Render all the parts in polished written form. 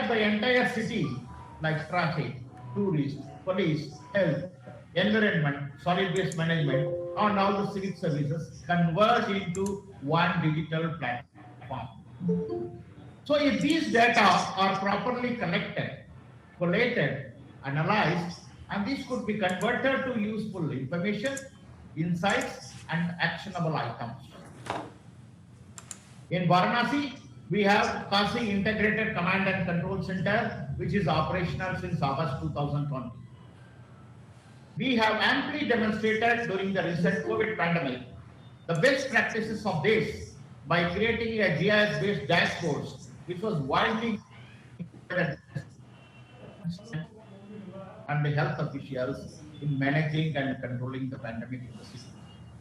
where the entire city, like traffic, tourists, police, health, environment, solid waste management, and all the civic services converge into one digital platform. So if these data are properly collected, collated, analyzed, and these could be converted to useful information, insights, and actionable items. In Varanasi, we have Kasi Integrated Command and Control Center, which is operational since August 2020. We have amply demonstrated during the recent COVID pandemic the best practices of this by creating a GIS-based dashboards, which was widely and the health officials in managing and controlling the pandemic in the city.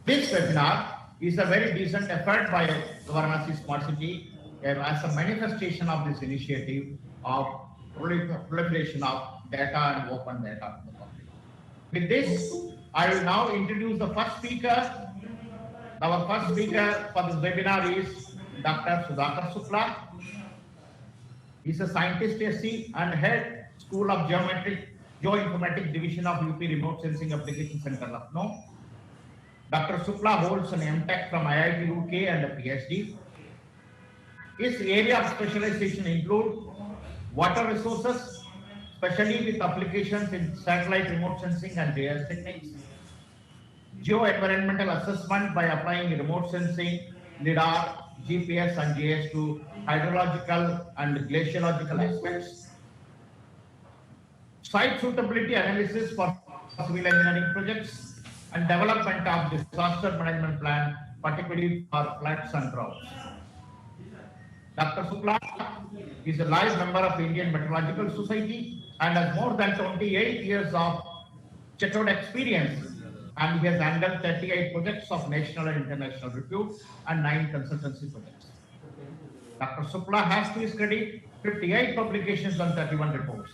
This webinar is a very decent effort by Varanasi Smart City as a manifestation of this initiative of proliferation of data and open data to the public. With this, I will now introduce the first speaker. Our first speaker for this webinar is Dr. Sudhakar Shukla. He's a scientist SC and head School of Geoinformatics Division of UP Remote Sensing Application Center, Lucknow. Dr. Shukla holds an MTech from IIT UK and a PhD. His area of specialization include water resources, especially with applications in satellite remote sensing and GIS techniques, geo-environmental assessment by applying remote sensing, LIDAR, GPS and GIS to hydrological and glaciological aspects, site suitability analysis for civil engineering projects, and development of disaster management plan, particularly for floods and droughts. Dr. Shukla is a live member of Indian Meteorological Society and has more than 28 years of checkout experience, and he has handled 38 projects of national and international repute and 9 consultancy projects. Dr. Shukla has to his credit 58 publications and 31 reports.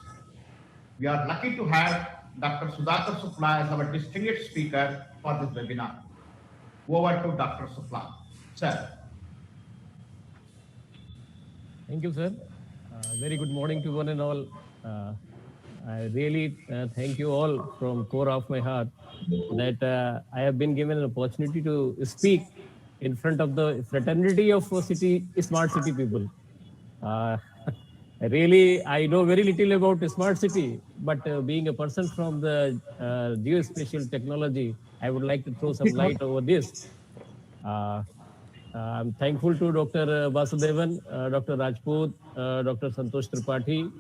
We are lucky to have Dr. Sudhakar Shukla as our distinguished speaker for this webinar. Over to Dr. Shukla. Sir. Thank you, sir. Very good morning to one and all. I really thank you all from core of my heart that I have been given an opportunity to speak in front of the fraternity of smart city people. Really, I know very little about smart city, but being a person from the geospatial technology, I would like to throw some light over this. I'm thankful to Dr. Vasudevan, Dr. Rajput, Dr. Santosh Tripathi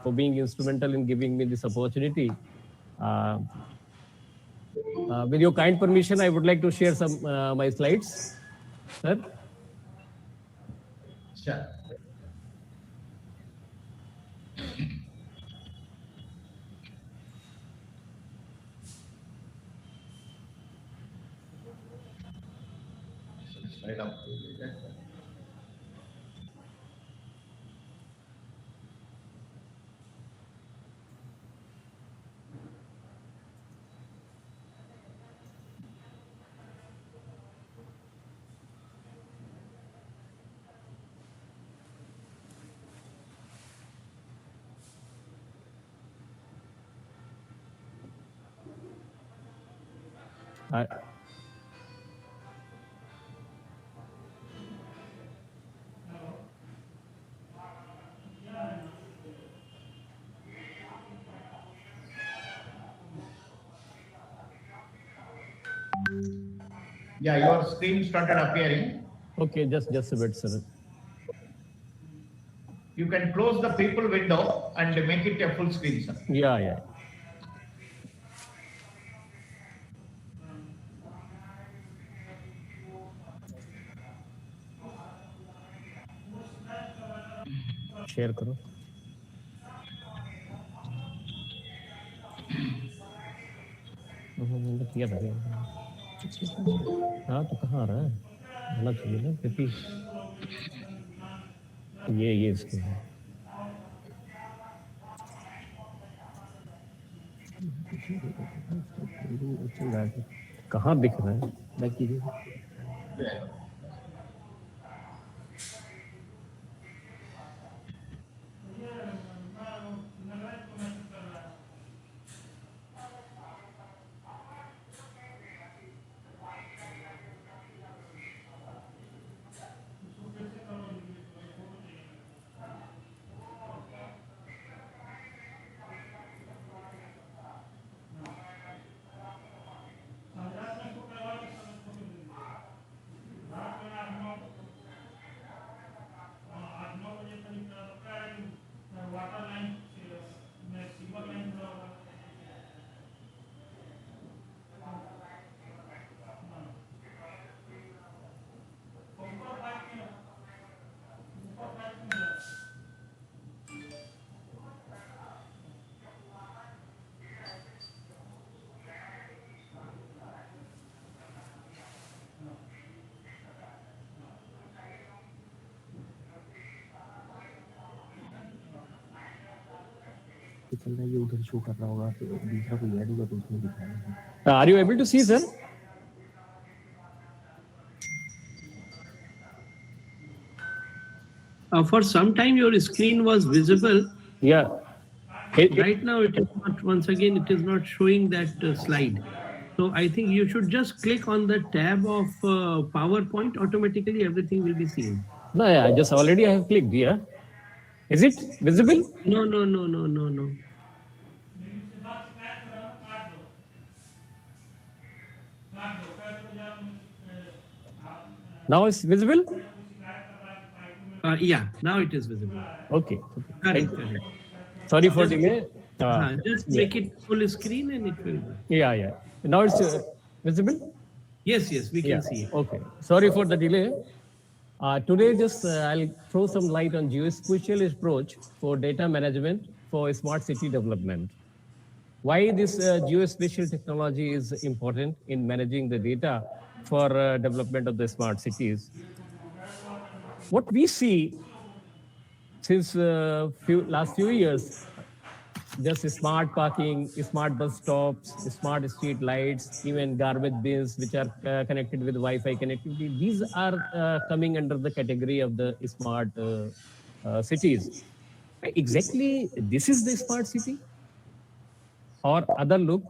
for being instrumental in giving me this opportunity. With your kind permission, I would like to share some my slides. Sir? Sure. Slide up. Yeah, your screen started appearing. Okay, just a bit, sir. You can close the people window and make it a full screen, sir. Yeah. Share करो किया था हाँ तो कहाँ आ रहा है आना चाहिए ना क्योंकि ये इसके कहाँ दिख रहा है बैक कीजिए Are you able to see, sir? For some time, your screen was visible. Yeah. Right now, it is not. Once again, it is not showing that slide. So I think you should just click on the tab of PowerPoint. Automatically, everything will be seen. No, yeah, I just already I have clicked. Yeah. Is it visible? No, no, no, no, no, no. Now it's visible? Yeah, now it is visible. Okay. Correct, correct. Sorry for delay. Just make it full screen and it will work. Yeah. Now it's visible? Yes, yes, we can see it. Okay. Sorry for the delay. Today, just I'll throw some light on geospatial approach for data management for smart city development. Why this geospatial technology is important in managing the data for development of the smart cities. What we see since last few years, just smart parking, smart bus stops, smart street lights, even garbage bins which are connected with Wi-Fi connectivity. These are coming under the category of the smart cities. Exactly, this is the smart city or other look.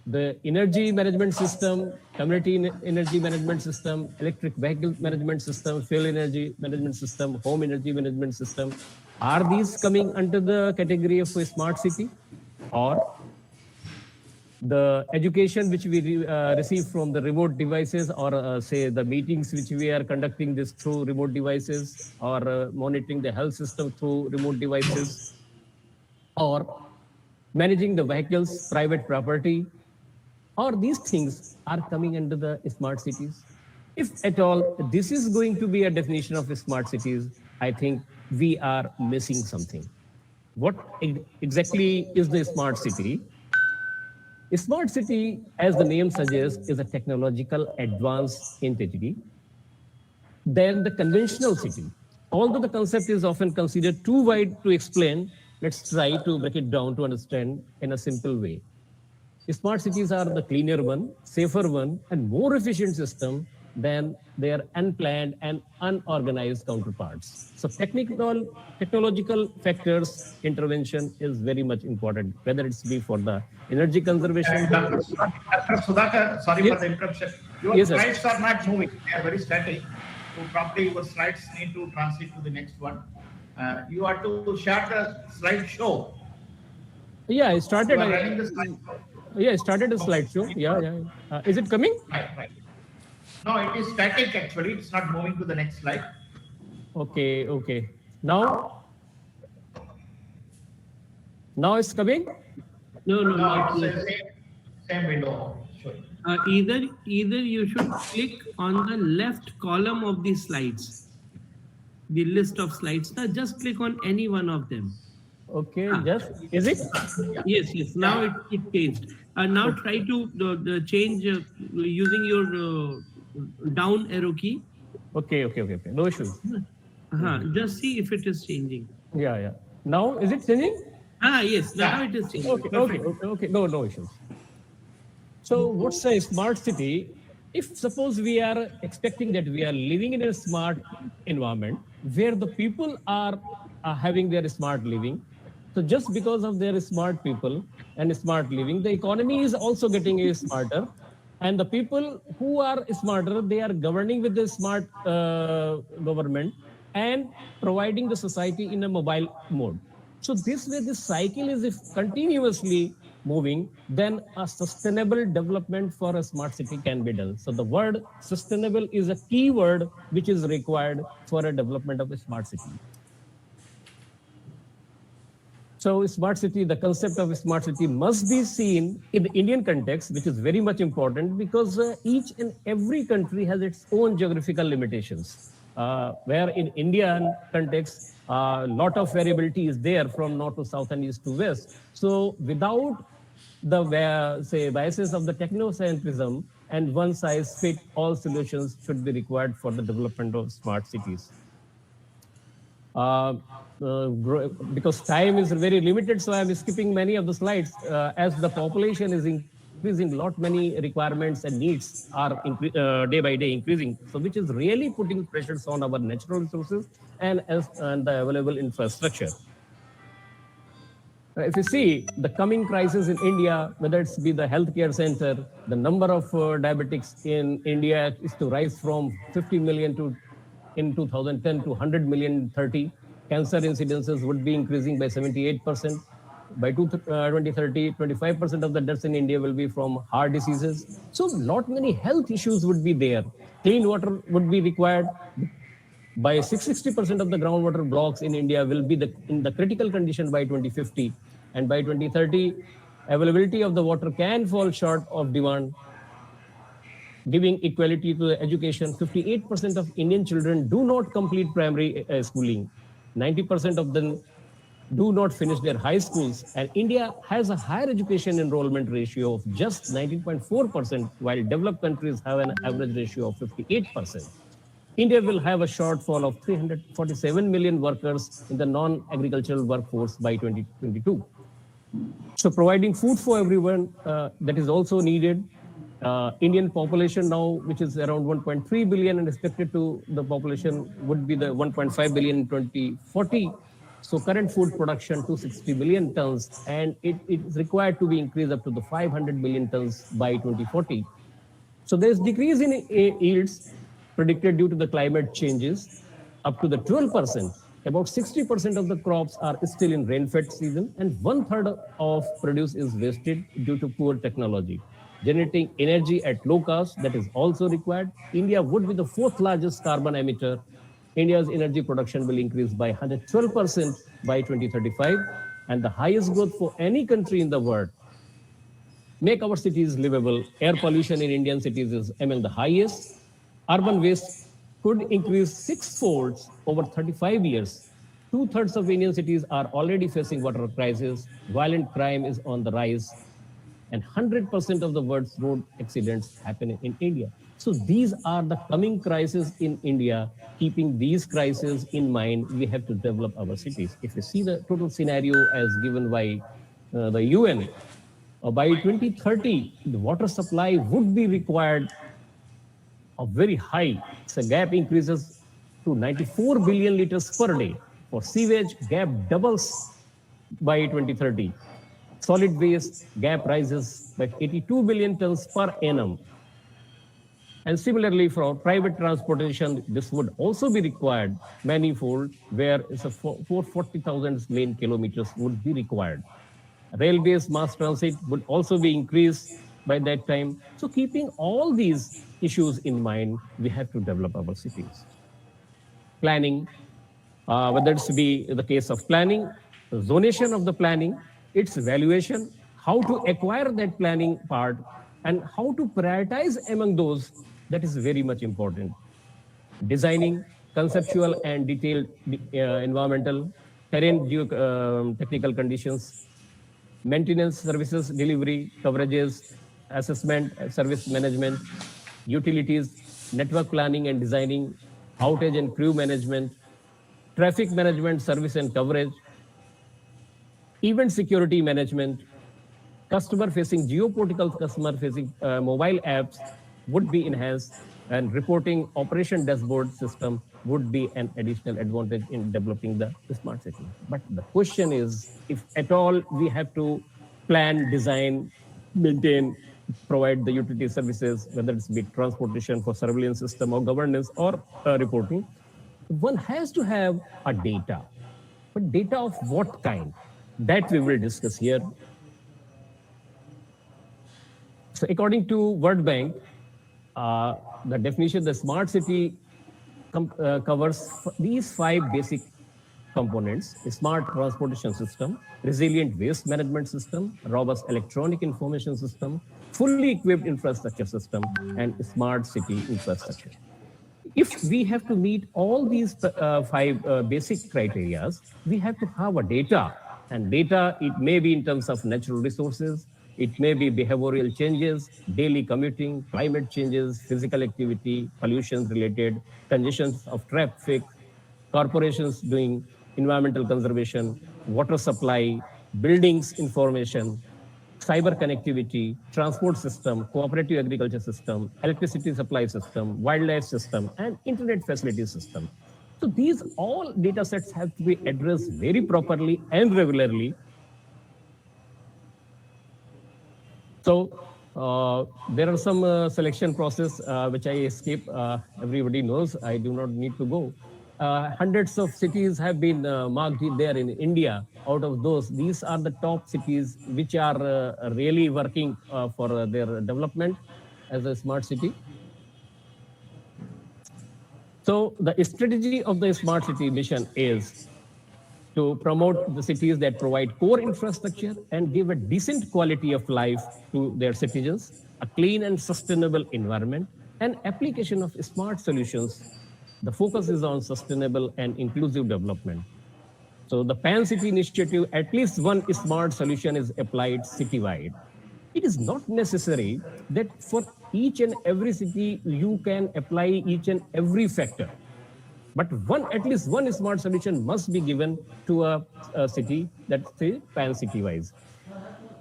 The energy management system, community energy management system, electric vehicle management system, fuel energy management system, home energy management system, are these coming under the category of a smart city? Or the education which we receive from the remote devices, or say the meetings which we are conducting this through remote devices, or monitoring the health system through remote devices, or managing the vehicles, private property, or these things are coming under the smart cities? If at all this is going to be a definition of smart cities, I think we are missing something. What exactly is the smart city? A smart city, as the name suggests, is a technological advanced entity than the conventional city. Although the concept is often considered too wide to explain, let's try to break it down to understand in a simple way. Smart cities are the cleaner one, safer one, and more efficient system than their unplanned and unorganized counterparts. So technological factors intervention is very much important, whether it's be for the energy conservation. Dr. Sudhakar, sorry Yes. for the interruption. Your Yes, sir. slides are not moving; they are very static. So probably your slides need to transit to the next one. You are to share the slideshow. Yeah, I You started. are running the slideshow. Yeah, I started a slideshow. Yeah. Is it coming? Right. No, it is static actually. It's not moving to the next slide. Okay. Now it's coming. No, no, No, not it's yet. the same window showing. Either you should click on the left column of the slides, the list of slides. Now just click on any one of them. Okay, just is it? Yes, yes. Now it changed. Now try to the change using your down arrow key. Okay. No issues. Just see if it is changing. Yeah. Now is it changing? Yes. Now Yeah. it is changing. Perfect. Okay. No issues. So what's a smart city? If suppose we are expecting that we are living in a smart environment where the people are having their smart living, so just because of their smart people and smart living, the economy is also getting smarter, and the people who are smarter, they are governing with the smart government and providing the society in a mobile mode. So this way, this cycle is if continuously moving, then a sustainable development for a smart city can be done. So the word sustainable is a key word which is required for a development of a smart city. So smart city, the concept of a smart city must be seen in the Indian context, which is very much important because each and every country has its own geographical limitations. Where in Indian context, a lot of variability is there from north to south and east to west. So without the say biases of the technocentrism and one size fit all solutions should be required for the development of smart cities. uh, because time is very limited, so I'm skipping many of the slides. As the population is increasing, lot many requirements and needs are day by day increasing. So which is really putting pressures on our natural resources and the available infrastructure. If you see the coming crisis in India, whether it's be the healthcare center, the number of diabetics in India is to rise from 50 million to in 2010 to 100 million in 30. Cancer incidences would be increasing by 78%. By 2030, 25% of the deaths in India will be from heart diseases. So, not many health issues would be there. Clean water would be required by 60% of the groundwater blocks in India will be in the critical condition by 2050. And by 2030, availability of the water can fall short of demand, giving equality to the education. 58% of Indian children do not complete primary schooling. 90% of them do not finish their high schools. And India has a higher education enrollment ratio of just 19.4%, while developed countries have an average ratio of 58%. India will have a shortfall of 347 million workers in the non-agricultural workforce by 2022. So providing food for everyone, that is also needed. Indian population now, which is around 1.3 billion and expected to the population would be the 1.5 billion in 2040. So current food production 260 billion tons, and it is required to be increased up to the 500 billion tons by 2040. So there's decrease in yields predicted due to the climate changes up to the 12%. About 60% of the crops are still in rain-fed season, and one-third of produce is wasted due to poor technology. Generating energy at low cost that is also required. India would be the fourth largest carbon emitter. India's energy production will increase by 112% by 2035, and the highest growth for any country in the world. Make our cities livable. Air pollution in Indian cities is among the highest. Urban waste could increase sixfold over 35 years. Two-thirds of Indian cities are already facing water crisis. Violent crime is on the rise, and 100% of the world's road accidents happen in India. So these are the coming crises in India. Keeping these crises in mind, we have to develop our cities. If you see the total scenario as given by the UN, by 2030, the water supply would be required of very high. So gap increases to 94 billion liters per day. For sewage, gap doubles by 2030. Solid waste gap rises by 82 billion tons per annum. And similarly, for private transportation, this would also be required manifold, where it's a 440,000 lane kilometers would be required. Rail-based mass transit would also be increased by that time. So keeping all these issues in mind, we have to develop our cities. Planning, whether it's be the case of planning, zonation of the planning, its evaluation, how to acquire that planning part, and how to prioritize among those, that is very much important. Designing conceptual and detailed environmental, terrain technical conditions, maintenance services delivery, coverages, assessment, service management, utilities, network planning and designing, outage and crew management, traffic management, service and coverage, event security management, customer-facing, geopolitical customer-facing mobile apps would be enhanced, and reporting operation dashboard system would be an additional advantage in developing the smart city. But the question is, if at all we have to plan, design, maintain, provide the utility services, whether it's be transportation for surveillance system or governance or reporting, one has to have a data. But data of what kind? That we will discuss here. So according to World Bank, the definition, the smart city covers these five basic components: a smart transportation system, resilient waste management system, robust electronic information system, fully equipped infrastructure system, and smart city infrastructure. If we have to meet all these five basic criteria, we have to have a data. And data, it may be in terms of natural resources, it may be behavioral changes, daily commuting, climate changes, physical activity, pollution related, conditions of traffic, corporations doing environmental conservation, water supply, buildings information, cyber connectivity, transport system, cooperative agriculture system, electricity supply system, wildlife system, and internet facility system. So these all data sets have to be addressed very properly and regularly. So there are some selection process which I skip. Everybody knows. I do not need to go. Hundreds of cities have been marked there in India. Out of those, these are the top cities which are really working for their development as a smart city. So the strategy of the smart city mission is to promote the cities that provide core infrastructure and give a decent quality of life to their citizens, a clean and sustainable environment, and application of smart solutions. The focus is on sustainable and inclusive development. So the Pan City initiative, at least one smart solution is applied citywide. It is not necessary that for each and every city you can apply each and every factor, but at least one smart solution must be given to a city, that's say pan city wise,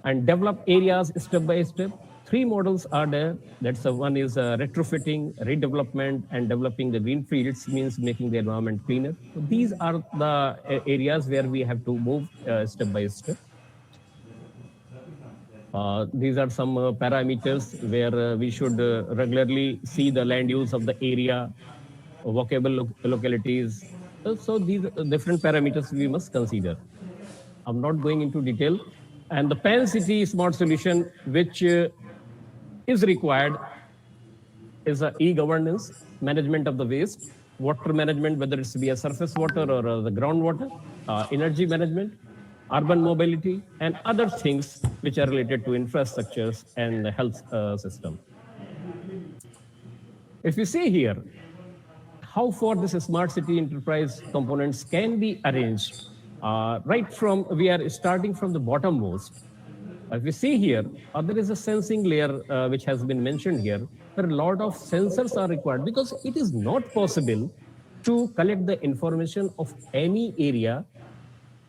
and develop areas step by step. Three models are there. That's one is retrofitting, redevelopment, and developing the green fields, means making the environment cleaner. So these are the areas where we have to move step by step. These are some parameters where we should regularly see the land use of the area, walkable localities. So these different parameters we must consider. I'm not going into detail. And the Pan City smart solution, which is required, is a e-governance, management of the waste, water management, whether it's be a surface water or the groundwater, energy management, urban mobility, and other things which are related to infrastructures and the health system. If you see here, how far this smart city enterprise components can be arranged, right from, we are starting from the bottommost. If we see here, there is a sensing layer which has been mentioned here, where a lot of sensors are required because it is not possible to collect the information of any area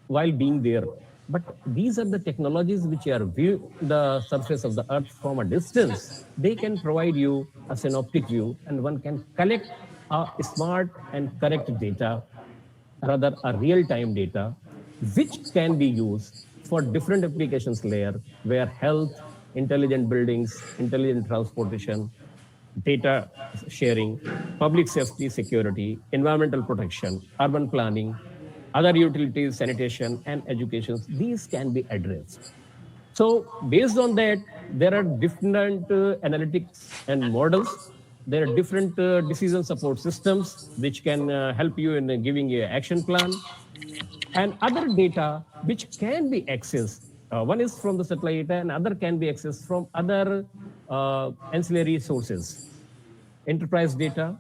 while being there. But these are the technologies which are view the surface of the earth from a distance. They can provide you a synoptic view, and one can collect a smart and correct data, rather a real-time data, which can be used for different applications layer, where health, intelligent buildings, intelligent transportation, data sharing, public safety, security, environmental protection, urban planning, other utilities, sanitation, and education, these can be addressed. So based on that, there are different analytics and models. There are different decision support systems which can help you in giving a action plan, and other data which can be accessed. One is from the satellite data, and other can be accessed from other ancillary sources, enterprise data,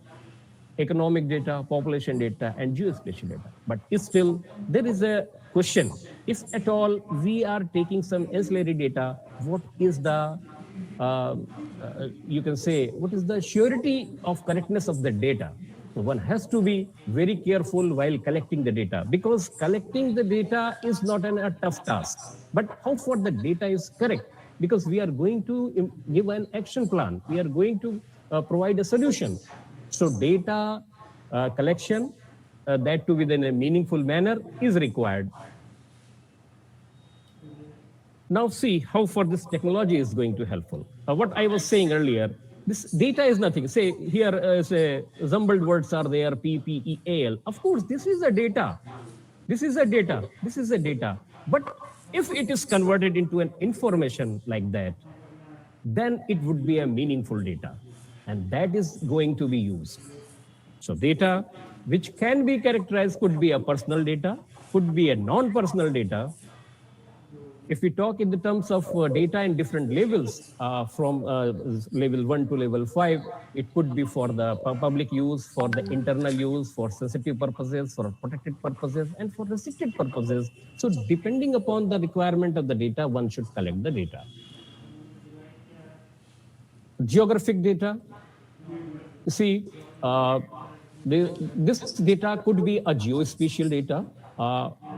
economic data, population data, and geospatial data. But still, there is a question. If at all we are taking some ancillary data, what is the, you can say, what is the surety of correctness of the data? So one has to be very careful while collecting the data, because collecting the data is not a tough task. But how far the data is correct? Because we are going to give an action plan. We are going to provide a solution. So data collection, that to be in a meaningful manner, is required. Now see how far this technology is going to helpful. What I was saying earlier, this data is nothing. Say here, say jumbled words are there, P, P, E, A, L. Of course, this is a data. This is a data. This is a data. But if it is converted into an information like that, then it would be a meaningful data. And that is going to be used. So data which can be characterized could be a personal data, could be a non-personal data. If we talk in the terms of data in different levels, from level 1 to level 5, it could be for the public use, for the internal use, for sensitive purposes, for protected purposes, and for restricted purposes. So depending upon the requirement of the data, one should collect the data. Geographic data, see, This data could be a geospatial data.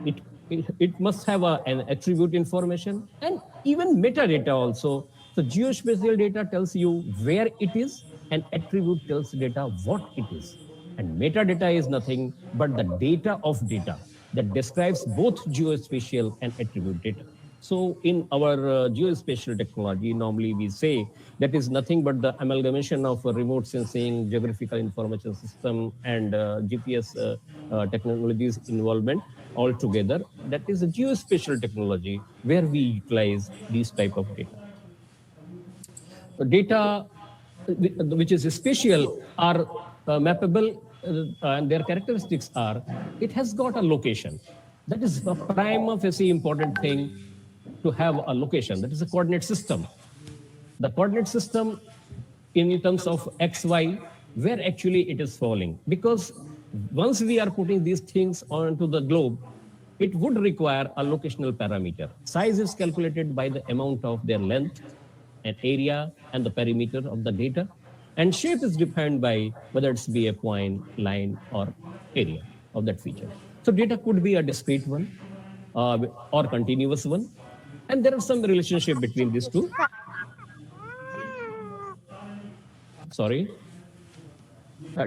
It, it must have an attribute information and even metadata also. So geospatial data tells you where it is, and attribute tells data what it is. And metadata is nothing but the data of data that describes both geospatial and attribute data. So in our geospatial technology, normally we say that is nothing but the amalgamation of remote sensing, geographical information system, and GPS technologies involvement all together. That is a geospatial technology where we utilize these type of data. Data which is spatial are mappable, and their characteristics are it has got a location. That is a prima facie important thing, to have a location. That is a coordinate system. The coordinate system in terms of x, y, where actually it is falling. Because once we are putting these things onto the globe, it would require a locational parameter. Size is calculated by the amount of their length and area and the perimeter of the data. And shape is defined by whether it's be a point, line, or area of that feature. So data could be a discrete one or continuous one. And there are some relationship between these two. Sorry.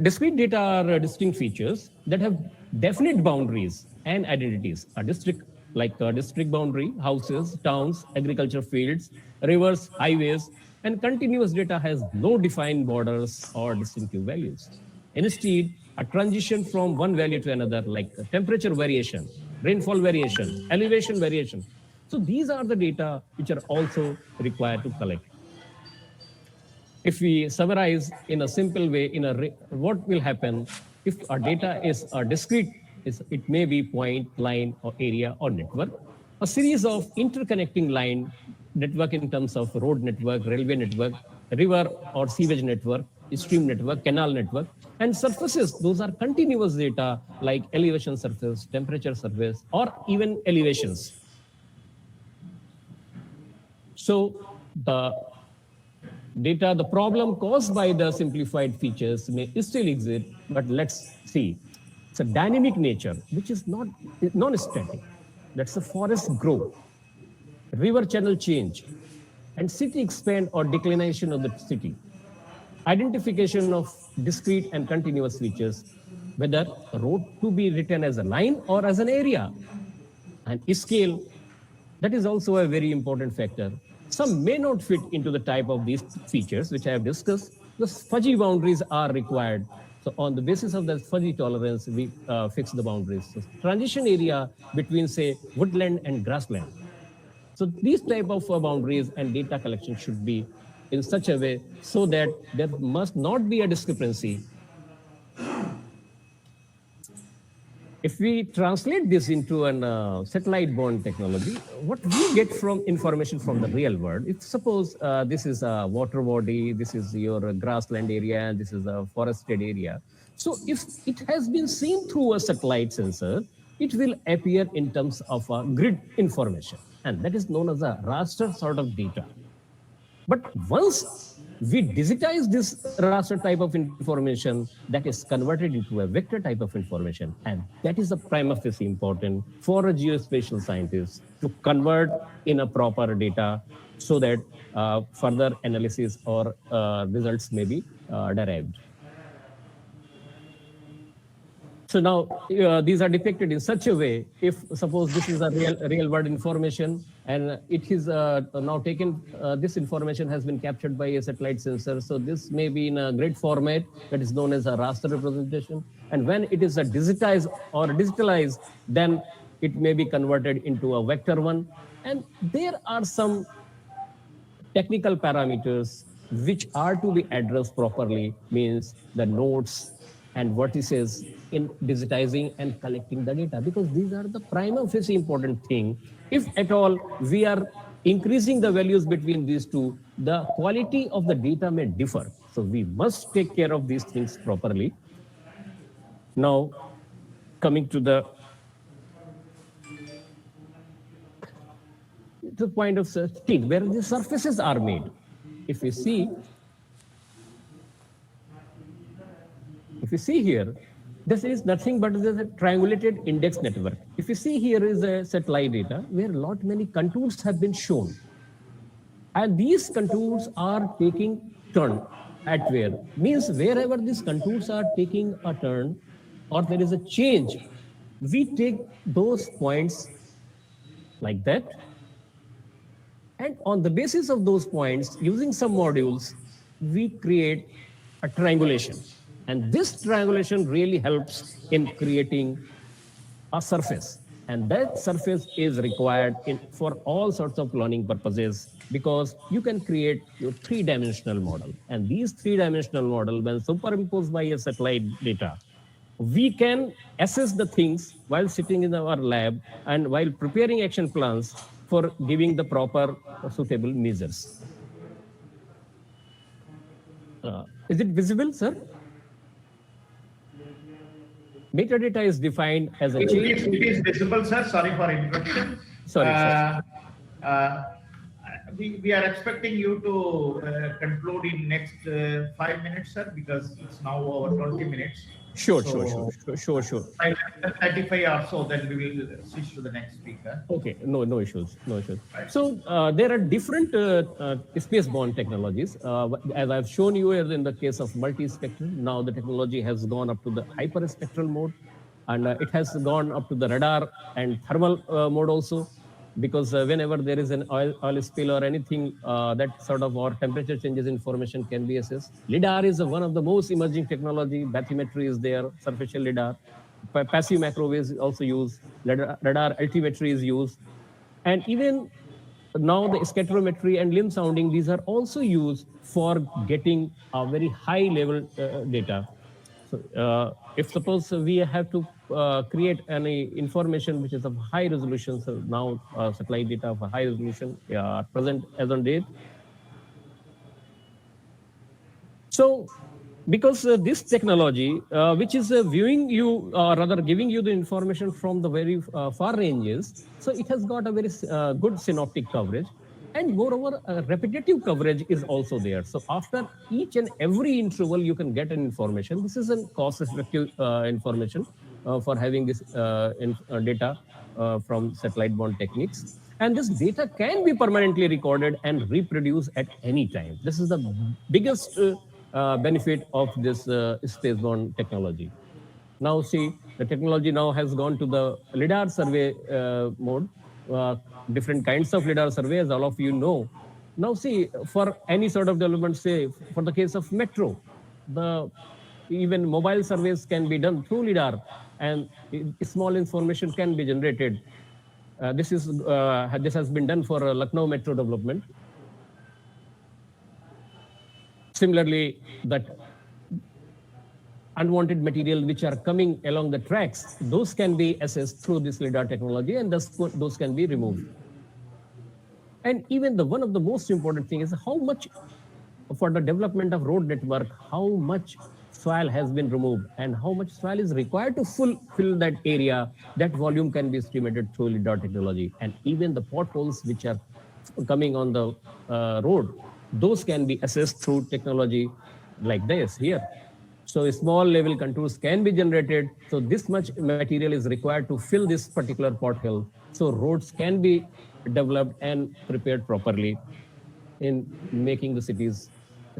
Discrete data are distinct features that have definite boundaries and identities. A district, like a district boundary, houses, towns, agriculture fields, rivers, highways, and continuous data has no defined borders or distinctive values. Instead, a transition from one value to another, like temperature variation, rainfall variation, elevation variation. So these are the data which are also required to collect. If we summarize in a simple way, what will happen if our data is a discrete, it may be point, line, or area, or network, a series of interconnecting line network in terms of road network, railway network, river or sewage network, stream network, canal network, and surfaces. Those are continuous data like elevation surface, temperature surface, or even elevations. So the data, the problem caused by the simplified features may still exist, but let's see. It's a dynamic nature, which is not non-static. That's the forest grow, river channel change, and city expand or declination of the city. Identification of discrete and continuous features, whether a road to be written as a line or as an area. And scale, that is also a very important factor. Some may not fit into the type of these features which I have discussed. The fuzzy boundaries are required. So on the basis of that fuzzy tolerance, we fix the boundaries. So transition area between, say, woodland and grassland. So these type of boundaries and data collection should be in such a way so that there must not be a discrepancy. If we translate this into an satellite-borne technology, what we get from information from the real world, if suppose this is a water body, this is your grassland area, and this is a forested area. So if it has been seen through a satellite sensor, it will appear in terms of a grid information. And that is known as a raster sort of data. But once we digitize this raster type of information, that is converted into a vector type of information. And that is the prima facie important for a geospatial scientist to convert in a proper data so that further analysis or results may be derived. So now these are depicted in such a way. If suppose this is a real world information and it is now taken, this information has been captured by a satellite sensor. So this may be in a grid format that is known as a raster representation. And when it is a digitized or digitalized, then it may be converted into a vector one. And there are some technical parameters which are to be addressed properly, means the nodes and vertices in digitizing and collecting the data, because these are the prima facie important thing. If at all we are increasing the values between these two, the quality of the data may differ. So we must take care of these things properly. Now, coming to the point of thing where the surfaces are made. If we see, if you see here, this is nothing but a triangulated index network. If you see here is a satellite data where a lot many contours have been shown. And these contours are taking turn at where? Means wherever these contours are taking a turn or there is a change, we take those points like that. And on the basis of those points, using some modules, we create a triangulation. And this triangulation really helps in creating a surface. And that surface is required for all sorts of learning purposes because you can create your three-dimensional model. And these three-dimensional model, when superimposed by a satellite data, we can assess the things while sitting in our lab and while preparing action plans for giving the proper suitable measures. Is it visible, sir? Metadata is defined as a chain. It is visible, sir. Sorry for interruption. Sorry, sir. We are expecting you to conclude in next 5 minutes, sir, because it's now over 20 minutes. Sure. By 35 or so, then we will switch to the next speaker. Okay, no issues. Right. So there are different space-borne technologies. As I've shown you in the case of multispectral, now the technology has gone up to the hyperspectral mode, and it has gone up to the radar and thermal mode also. Because whenever there is an oil spill or anything, that sort of or temperature changes information can be assessed. LIDAR is one of the most emerging technology. Bathymetry is there, superficial LIDAR. Passive microwaves is also used. Radar altimetry is used. And even now the scatterometry and limb sounding, these are also used for getting a very high level data. So if suppose we have to create any information which is of high resolution, so now satellite data of a high resolution present as on date. So because this technology, which is viewing you, rather giving you the information from the very far ranges, so it has got a very good synoptic coverage. And moreover, repetitive coverage is also there. So after each and every interval, you can get an information. This is a cost-effective information for having this data from satellite-borne techniques. And this data can be permanently recorded and reproduced at any time. This is the biggest benefit of this space-borne technology. Now see, the technology now has gone to the LIDAR survey mode. Different kinds of LIDAR surveys, all of you know. Now see, for any sort of development, say, for the case of metro, even mobile surveys can be done through LIDAR and small information can be generated. This has been done for Lucknow metro development. Similarly, that unwanted material which are coming along the tracks, those can be assessed through this LIDAR technology and those can be removed. And even one of the most important things is how much for the development of road network, how much soil has been removed and how much soil is required to fill that area, that volume can be estimated through LIDAR technology. And even the potholes which are coming on the road, those can be assessed through technology like this here. So small level contours can be generated. So this much material is required to fill this particular pothole. So roads can be developed and prepared properly in making the city's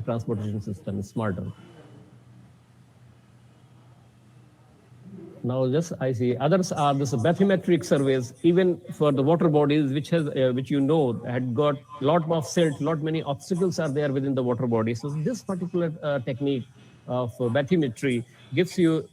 transportation system smarter. Now just I see others are this bathymetric surveys, even for the water bodies, which you know had got lot of silt, lot many obstacles are there within the water body. So this particular technique of bathymetry gives you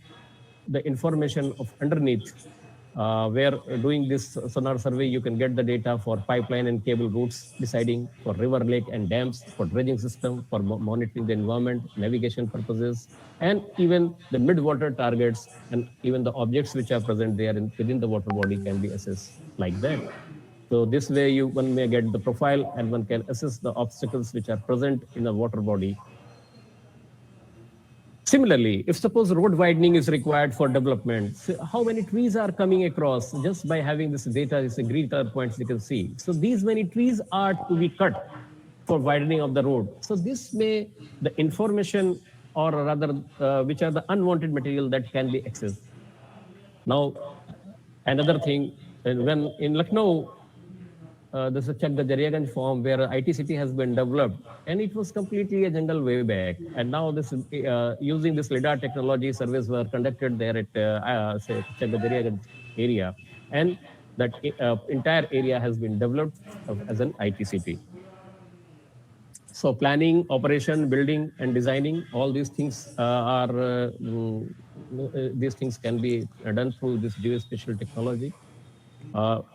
the information of underneath, where doing this sonar survey, you can get the data for pipeline and cable routes, deciding for river, lake and dams, for dredging system, for monitoring the environment, navigation purposes, and even the mid-water targets and even the objects which are present there within the water body can be assessed like that. So this way one may get the profile and one can assess the obstacles which are present in the water body. Similarly, if suppose road widening is required for development, so how many trees are coming across just by having this data, is a green color points you can see. So these many trees are to be cut for widening of the road. So this may, the information or rather, which are the unwanted material that can be accessed. Now, another thing, when in Lucknow, there's a Chakda farm where IT city has been developed, and it was completely a jungle way back. And now this using this lidar technology, surveys were conducted there at say Chakda area, and that entire area has been developed as an IT city. So planning, operation, building, and designing, all these things these things can be done through this geospatial technology.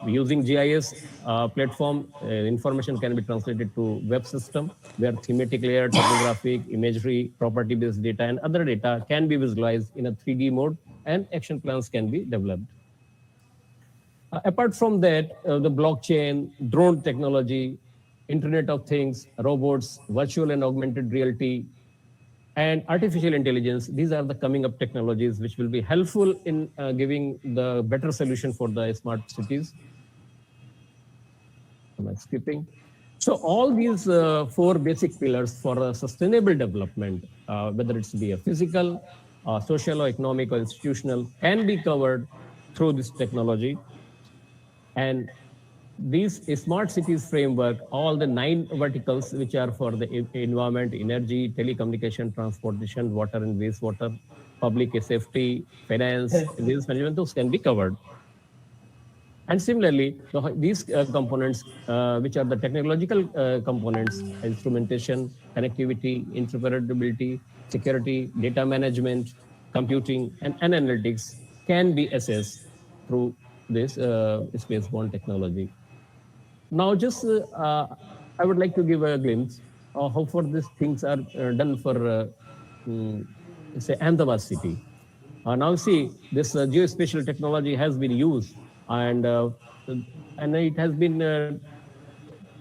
Using GIS platform, information can be translated to web system where thematic layer, topographic, imagery, property-based data, and other data can be visualized in a 3D mode, and action plans can be developed. Apart from that, the blockchain, drone technology, Internet of Things, robots, virtual and augmented reality, and artificial intelligence, these are the coming up technologies which will be helpful in giving the better solution for the smart cities. Am I skipping? So all these four basic pillars for a sustainable development, whether it's be a physical, social, or economic, or institutional, can be covered through this technology. And these smart cities framework, all the 9 verticals, which are for the environment, energy, telecommunication, transportation, water and wastewater, public safety, finance, business management, those can be covered. And similarly, these components, which are the technological components, instrumentation, connectivity, interoperability, security, data management, computing, and analytics, can be assessed through this space-borne technology. Now, just I would like to give a glimpse of how far these things are done for, say, Ahmedabad city. Now, see, this geospatial technology has been used, and it has been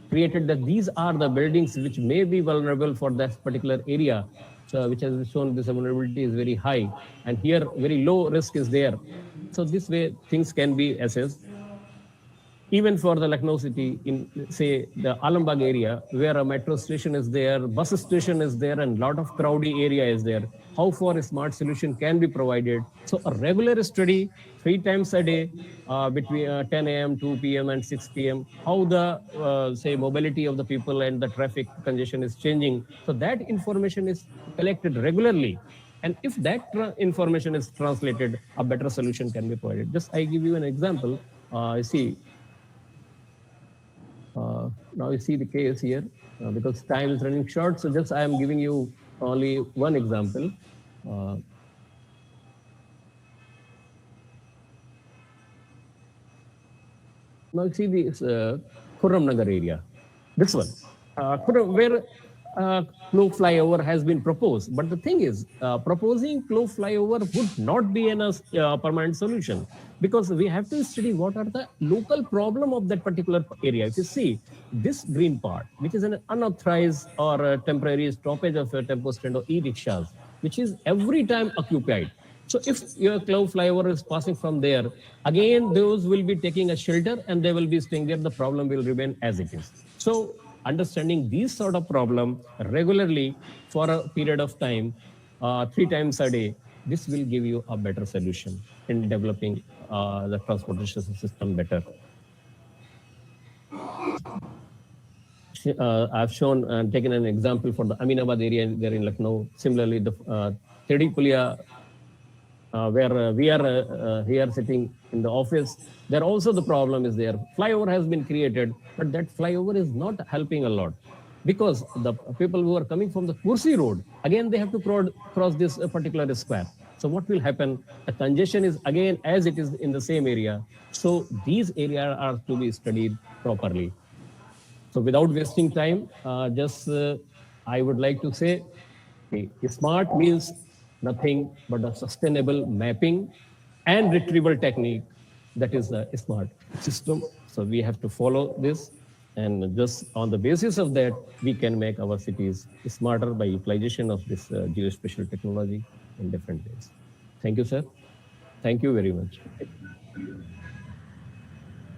created that these are the buildings which may be vulnerable for that particular area, so which has shown this vulnerability is very high, and here very low risk is there. So this way things can be assessed. Even for the Lucknow city, in say the Alambag area, where a metro station is there, bus station is there, and lot of crowdy area is there, how far a smart solution can be provided. So a regular study 3 times a day between 10 a.m., 2 p.m., and 6 p.m., how the say mobility of the people and the traffic congestion is changing. So that information is collected regularly. And if that information is translated, a better solution can be provided. Just I give you an example. See, now you see the case here because time is running short. So just I am giving you only one example. Now you see this Khurram Nagar area. This one, where Clove flyover has been proposed. But the thing is, proposing Clove flyover would not be a permanent solution, because we have to study what are the local problem of that particular area. If you see this green part, which is an unauthorized or a temporary stoppage of a tempo stand or e-rickshaws, which is every time occupied. So if your Clove flyover is passing from there, again, those will be taking a shelter and they will be staying there. The problem will remain as it is. So understanding these sort of problem regularly for a period of time, 3 times a day, this will give you a better solution in developing the transportation system better. I've shown and taken an example for the Aminabad area there in Lucknow. Similarly, the Tedipulia, where we are here sitting in the office, there also the problem is there. Flyover has been created, but that flyover is not helping a lot, because the people who are coming from the Kursi road, again, they have to cross this particular square. So what will happen? The congestion is again as it is in the same area. So these areas are to be studied properly. So without wasting time, I would like to say, okay, smart means nothing but a sustainable mapping and retrieval technique. That is the smart system. So we have to follow this, and just on the basis of that, we can make our cities smarter by utilization of this geospatial technology in different ways. Thank you, sir. Thank you very much.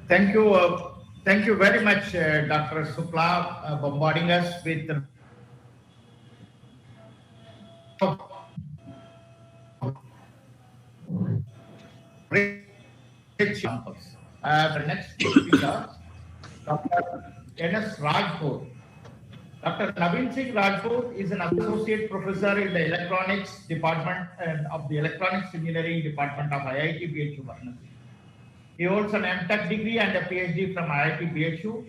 Thank you very much, Dr. Supla, bombarding us with rich examples. The next speaker, Dr. N.S. Rajpur. Dr. Naveen Singh Rajpur is an associate professor in the electronics department and of the electronics engineering department of IIT BHU Varanasi. He holds an MTech degree and a PhD from IIT BHU.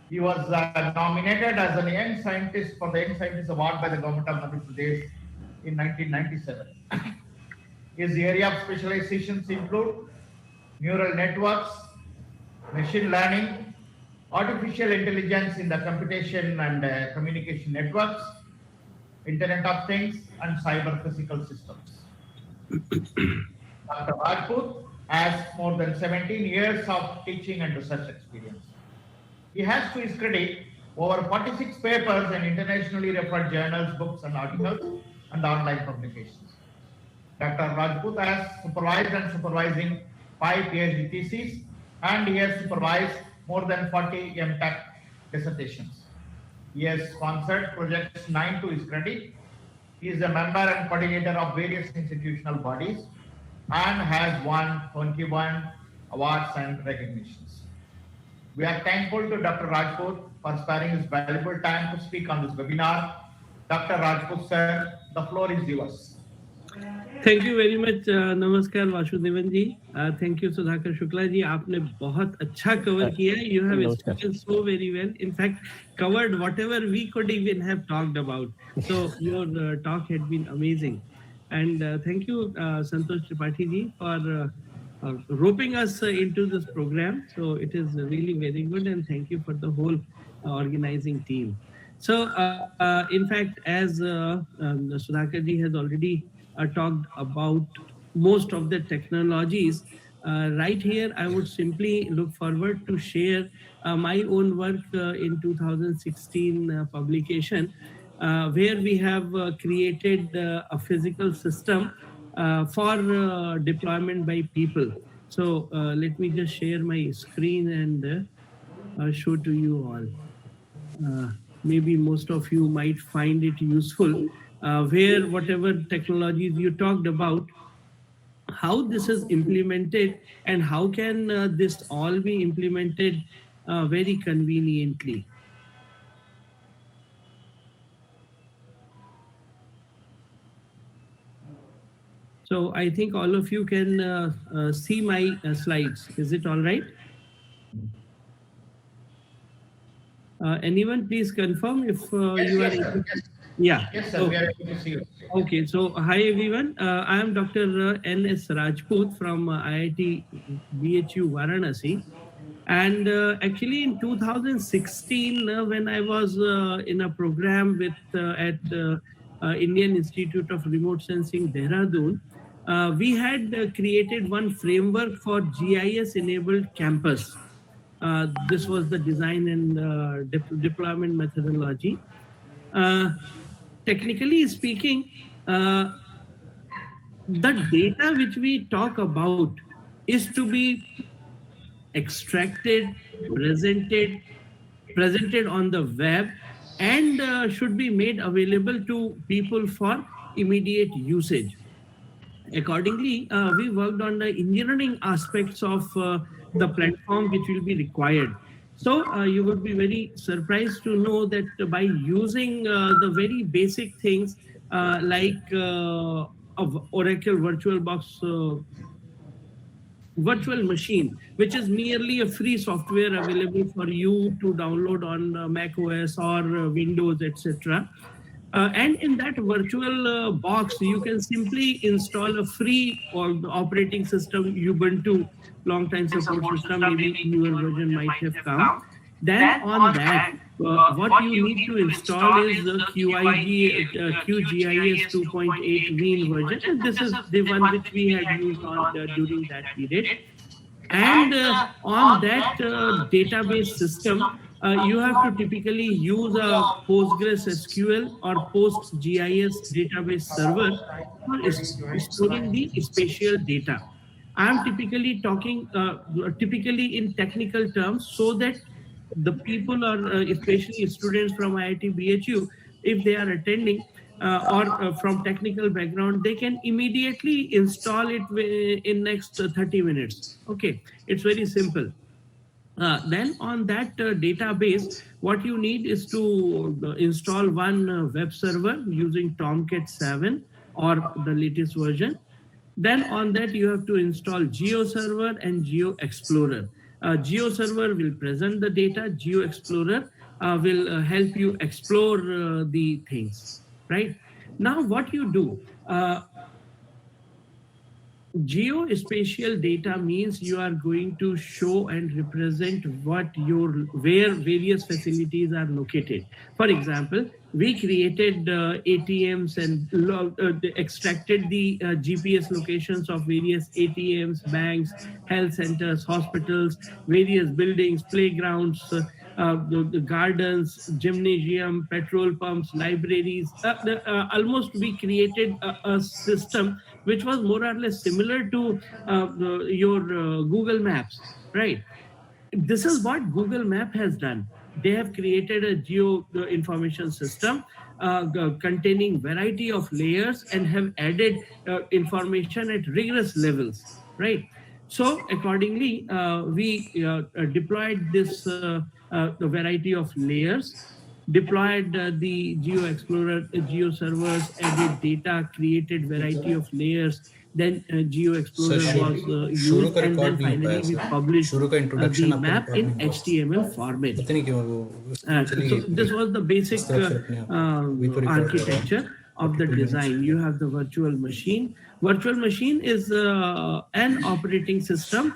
He was nominated as an young scientist for the Young Scientist Award by the government of Madhya Pradesh in 1997. His area of specializations include neural networks, machine learning, artificial intelligence in the computation and communication networks, Internet of Things, and cyber physical systems. Dr. Rajput has more than 17 years of teaching and research experience. He has to his credit over 46 papers in internationally referred journals, books, and articles, and online publications. Dr. Rajput has supervised and supervising 5 PhD theses, and he has supervised more than 40 MTech dissertations. He has sponsored projects 9 to his credit. He is a member and coordinator of various institutional bodies and has won 21 awards and recognitions. We are thankful to Dr. Rajput for sparing his valuable time to speak on this webinar. Dr. Rajput, sir, the floor is yours. Thank you very much नमस्कार Vasudevan ji thank you Sudhakar Shukla ji आपने बहुत अच्छा cover किया you have explain so very well in fact covered whatever we could even have talked about so your talk had been amazing and thank you Santosh Tripathi ji for roping us into this program so it is really very good and thank you for the whole organizing team so in fact as Sudhakar ji has already talked about most of the technologies. Right here, I would simply look forward to share my own work in 2016 publication, where we have created a physical system for deployment by people. So let me just share my screen and show to you all. Maybe most of you might find it useful. Where whatever technologies you talked about, how this is implemented and how can this all be implemented very conveniently. So I think all of you can see my slides. Is it all right? Anyone please confirm if you are able to... Yeah. Yes, sir. We are able to see you. Okay. So, hi everyone. I am Dr. N.S. Rajput from IIT BHU Varanasi. And actually in 2016, when I was in a program with at Indian Institute of Remote Sensing, Dehradun, we had created one framework for GIS-enabled campus. This was the design and deployment methodology. Technically speaking, the data which we talk about is to be extracted, presented on the web, and should be made available to people for immediate usage. Accordingly, we worked on the engineering aspects of the platform which will be required. So you would be very surprised to know that by using the very basic things like Oracle VirtualBox virtual machine, which is merely a free software available for you to download on Mac OS or Windows, etc. And in that virtual box, you can simply install a free operating system, Ubuntu, long time support system, maybe newer version might have come. Then on that, what you need to install is the QGIS 2.8 Wien version. And this is the one which we had used on during that period. And on that database system, you have to typically use a Postgres SQL or PostGIS database server for storing the spatial data. I am typically talking typically in technical terms so that the people are especially students from IIT BHU, if they are attending, or from technical background, they can immediately install it in next 30 minutes. Okay, it's very simple. Then on that database, what you need is to install one web server using Tomcat 7 or the latest version. Then on that, you have to install Geo Server and Geo Explorer. Geo Server will present the data. Geo Explorer will help you explore the things, right? Now, what you do, geospatial data means you are going to show and represent where various facilities are located. For example, we created ATMs and extracted the GPS locations of various ATMs, banks, health centers, hospitals, various buildings, playgrounds, the gardens, gymnasium, petrol pumps, libraries. Almost we created a system which was more or less similar to your Google Maps, right? This is what Google Map has done. They have created a geo information system containing variety of layers and have added information at rigorous levels, right? So accordingly, we deployed this the variety of layers, deployed the Geo Explorer, Geo servers, added data, created variety of layers. Then Geo sir Explorer was शुरू used, का and then record नहीं हो पाया finally we sir, published शुरू का introduction the आपका map record in नहीं हुआ, HTML format. पता नहीं क्यों वो चली So गई this was the basic इस तरफ से अपने आप वही तो रिकॉर्ड कर रहा architecture हूँ of the 42 minutes design. You have the virtual machine. Virtual machine is an operating system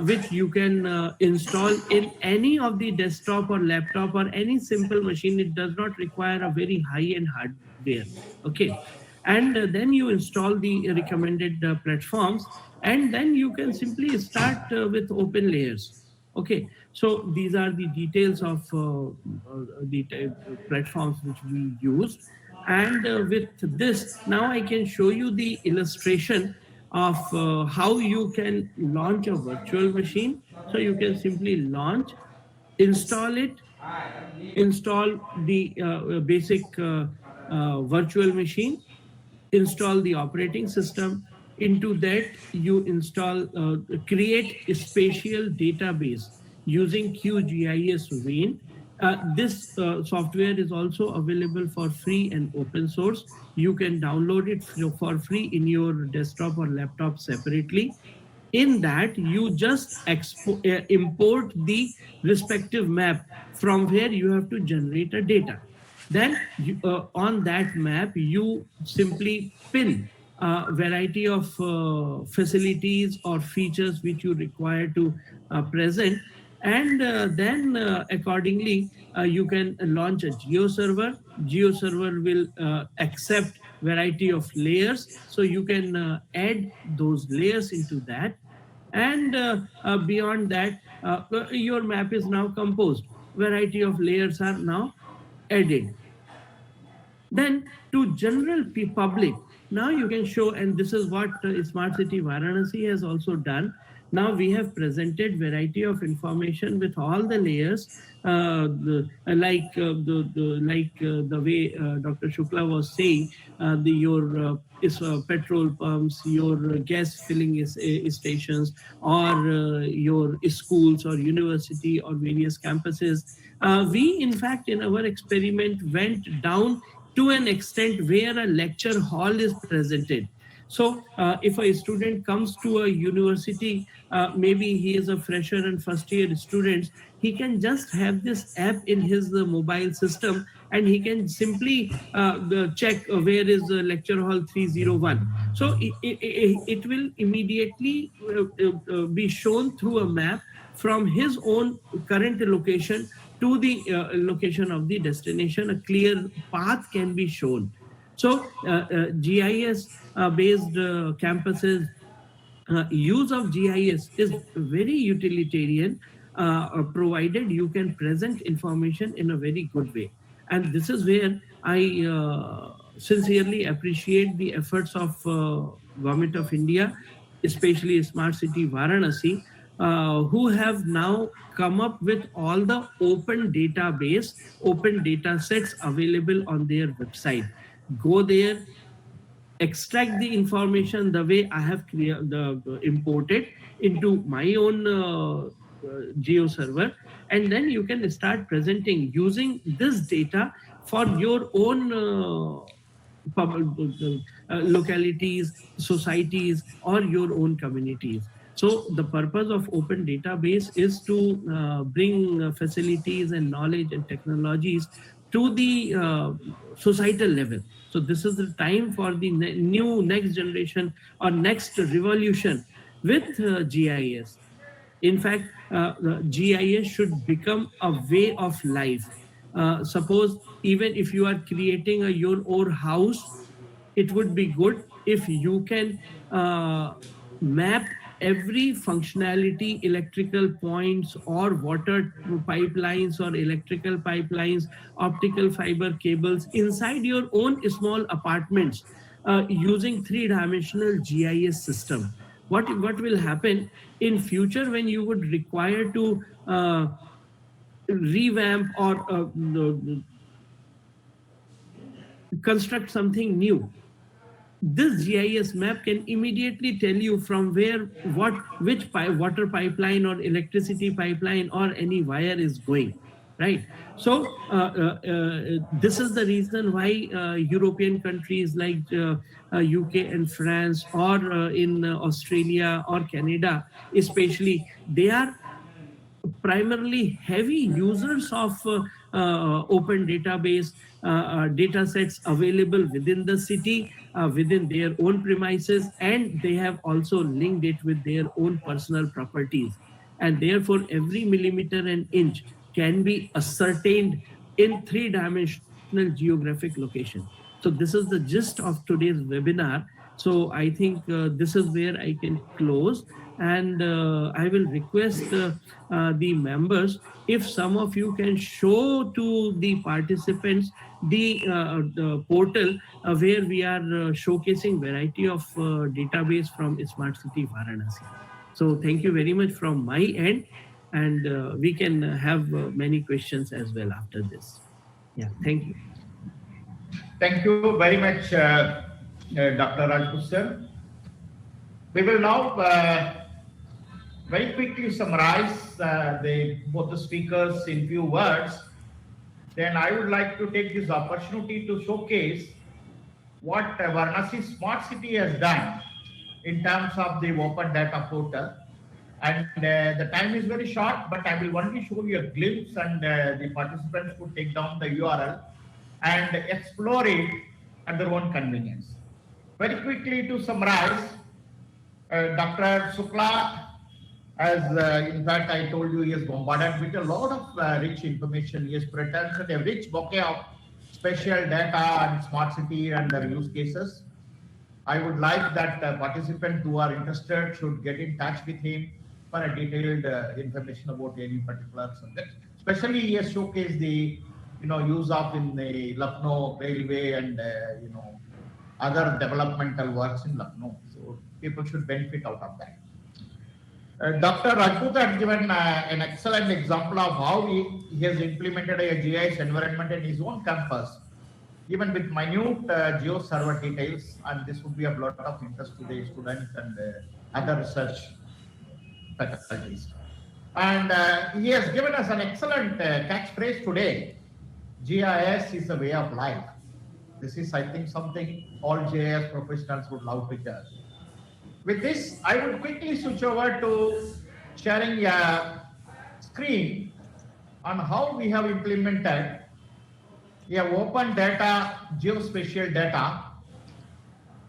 which you can install in any of the desktop or laptop or any simple machine. It does not require a very high-end hardware. Okay, and then you install the recommended platforms, and then you can simply start with open layers. Okay, so these are the details of the platforms which we used. And with this, now I can show you the illustration of how you can launch a virtual machine. So you can simply launch, install it, install the basic virtual machine, install the operating system. Into that, you install, create a spatial database using QGIS Vein. This software is also available for free and open source. You can download it for free in your desktop or laptop separately. In that, you just import the respective map from where you have to generate a data. Then on that map, you simply pin a variety of facilities or features which you require to present. And then accordingly, you can launch a geo server. Geo server will accept variety of layers. So you can add those layers into that. And beyond that, your map is now composed. Variety of layers are now added. Then to general public, now you can show, and this is what Smart City Varanasi has also done. Now we have presented variety of information with all the layers, the way Dr. Shukla was saying, your petrol pumps, your gas filling stations, or your schools or university or various campuses. We, in fact, in our experiment went down to an extent where a lecture hall is presented. So if a student comes to a university, maybe he is a fresher and first year students, he can just have this app in his mobile system, and he can simply check where is lecture hall 301. So it will immediately be shown through a map from his own current location to the location of the destination. A clear path can be shown. So GIS based campuses, use of GIS is very utilitarian, provided you can present information in a very good way. And this is where I sincerely appreciate the efforts of Government of India, especially Smart City Varanasi, who have now come up with all the open database, open data sets available on their website. go there, extract the information the way I have imported into my own geo server, and then you can start presenting using this data for your own localities, societies, or your own communities. So the purpose of open database is to bring facilities and knowledge and technologies to the societal level. So this is the time for the new next generation or next revolution with GIS. In fact, the GIS should become a way of life. Suppose even if you are creating your own house, it would be good if you can map every functionality, electrical points or water pipelines or electrical pipelines, optical fiber cables inside your own small apartments using three-dimensional GIS system. What will happen in future when you would require to revamp or construct something new? This GIS map can immediately tell you from where, which water pipeline or electricity pipeline or any wire is going, right? So this is the reason why European countries like UK and France, or in Australia or Canada, especially, they are primarily heavy users of open database data sets available within the city, within their own premises, and they have also linked it with their own personal properties. And therefore, every millimeter and inch can be ascertained in three-dimensional geographic location. So this is the gist of today's webinar. So I think this is where I can close, and I will request the members, if some of you can show to the participants the portal where we are showcasing variety of database from Smart City Varanasi. So thank you very much from my end, and we can have many questions as well after this. Yeah, thank you. Thank you very much, Dr. Rajput sir. We will now very quickly summarize both the speakers in few words. Then I would like to take this opportunity to showcase what Varanasi Smart City has done in terms of the open data portal. And the time is very short, but I will only show you a glimpse, and the participants could take down the URL and explore it at their own convenience. Very quickly to summarize, Dr. Shukla, as in fact I told you, he has bombarded with a lot of rich information. He has presented a rich bouquet of special data and smart city and their use cases. I would like that participants who are interested should get in touch with him for a detailed information about any particular subject. Especially he has showcased the use of in the Lucknow railway and other developmental works in Lucknow. So people should benefit out of that. Dr. Rajput had given an excellent example of how he has implemented a GIS environment in his own campus, even with minute geo server details, and this would be of lot of interest to the students and other research faculties. And he has given us an excellent catchphrase today: GIS is a way of life. This is, I think, something all GIS professionals would love to hear. With this, I would quickly switch over to sharing a screen on how we have implemented open data, geospatial data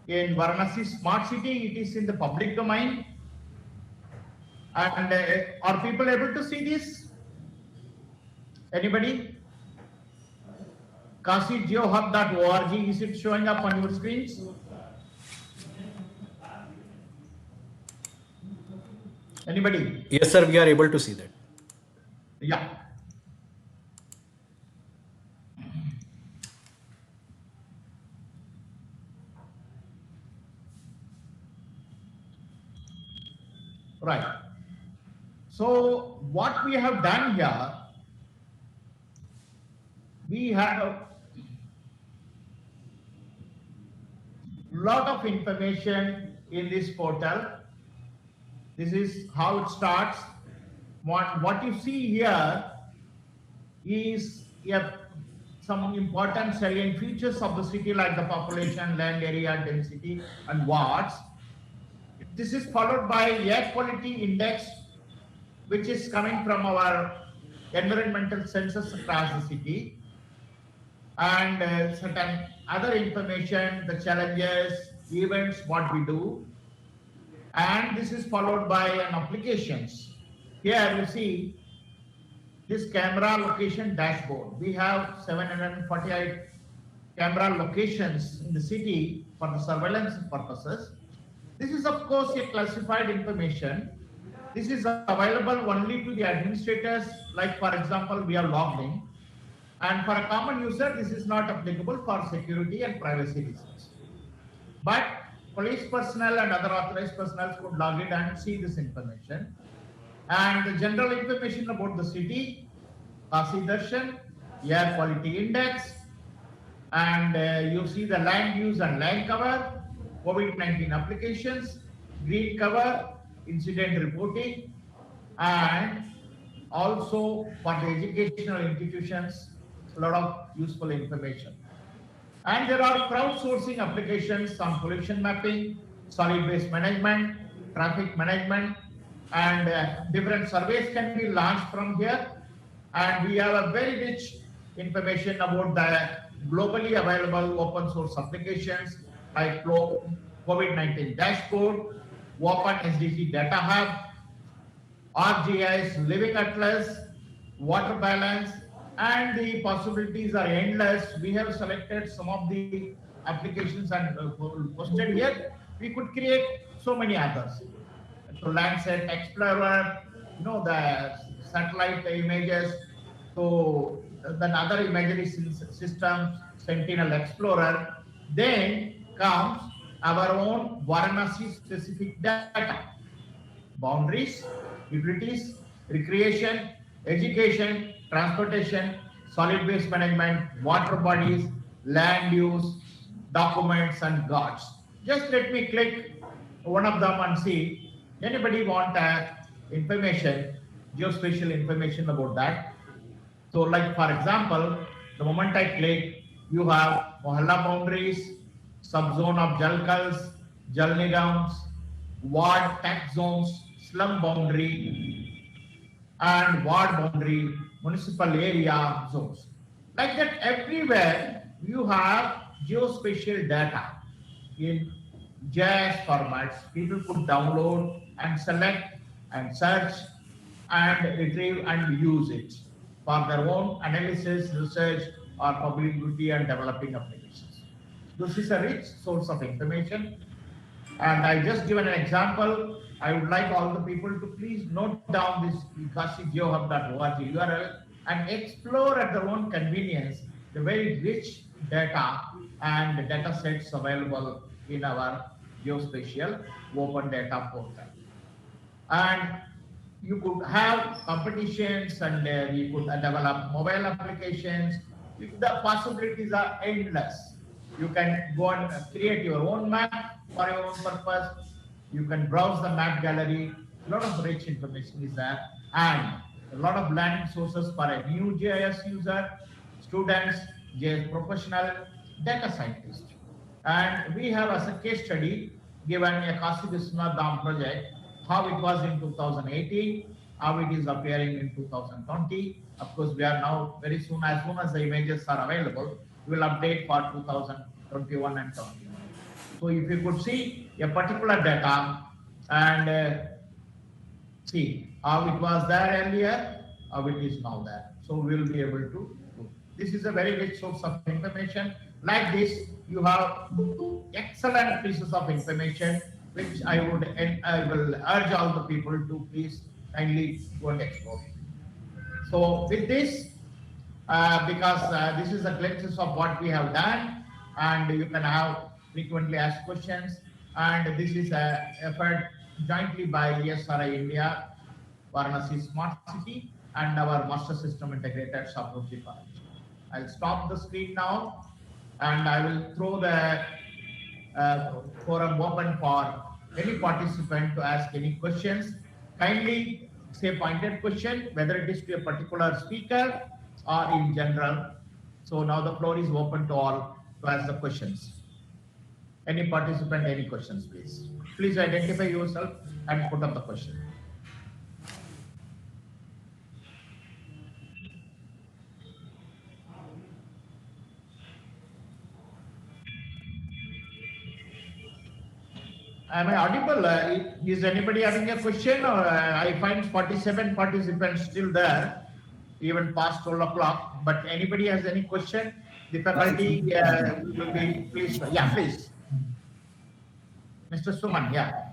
in Varanasi Smart City. It is in the public domain. And are people able to see this? Anybody? KashiGeoHub.org, is it showing up on your screens? Anybody? Yes, sir, we are able to see that. Yeah. Right. So what we have done here, we have lot of information in this portal. This is how it starts. What you see here is some important salient features of the city like the population, land area, density, and wards. This is followed by air quality index, which is coming from our environmental census across the city, and certain other information, the challenges, events, what we do, and this is followed by an applications. Here you see this camera location dashboard. We have 748 camera locations in the city for the surveillance purposes. This is of course a classified information. This is available only to the administrators, like for example, we are logged in. And for a common user, this is not applicable for security and privacy reasons. But police personnel and other authorized personnel could log in and see this information. And the general information about the city, Kasi Darshan, air quality index, and you see the land use and land cover, COVID-19 applications, green cover, incident reporting, and also for the educational institutions, a lot of useful information. And there are crowdsourcing applications on pollution mapping, solid waste management, traffic management, and different surveys can be launched from here. And we have a very rich information about the globally available open source applications like COVID-19 dashboard, Open SDG data hub, ArcGIS living atlas, water balance, and the possibilities are endless. We have selected some of the applications and posted here. We could create so many others. So Landsat Explorer, the satellite images, so then other imagery systems, Sentinel Explorer. Then comes our own Varanasi specific data, boundaries, utilities, recreation, education, transportation, solid waste management, water bodies, land use, documents, and guards. Just let me click one of them and see. Anybody want information, geospatial information about that? So like for example, the moment I click, you have Mohalla boundaries, subzone of Jalkals, Jal Nigams, ward tax zones, slum boundary, and ward boundary, municipal area zones. Like that, everywhere you have geospatial data in JS formats. People could download and select and search and retrieve and use it for their own analysis, research, or publicity and developing applications. This is a rich source of information. And I just given an example. I would like all the people to please note down this kasigeohub.org URL and explore at their own convenience the very rich data and data sets available in our geospatial open data portal. And you could have competitions and you could develop mobile applications. The possibilities are endless. You can go and create your own map for your own purpose. You can browse the map gallery. A lot of rich information is there, and a lot of learning sources for a new GIS user, students, GIS professional, data scientist. And we have as a case study given a Kasi Vishwanath Dam project, how it was in 2018, how it is appearing in 2020. Of course, we are now very soon as the images are available, we will update for 2021 and 20. So if you could see a particular data and see how it was there earlier, how it is now there. So we will be able to do. This is a very rich source of information. Like this, you have excellent pieces of information, which I will urge all the people to please kindly go and explore. So with this, because this is a glimpses of what we have done, and you can have frequently asked questions, and this is an effort jointly by ESRI India, Varanasi Smart City, and our master system integrator Shapoorji Pallonji. I'll stop the screen now, and I will throw the forum open for any participant to ask any questions. Kindly say pointed question, whether it is to a particular speaker or in general. So now the floor is open to all to ask the questions. Any participant, any questions, please. Please identify yourself and put up the question. Am I audible? Is anybody having a question? Or I find 47 participants still there, even past 12 o'clock. But anybody has any question? The faculty will be please. Yeah, please. Mr. Suman, yeah.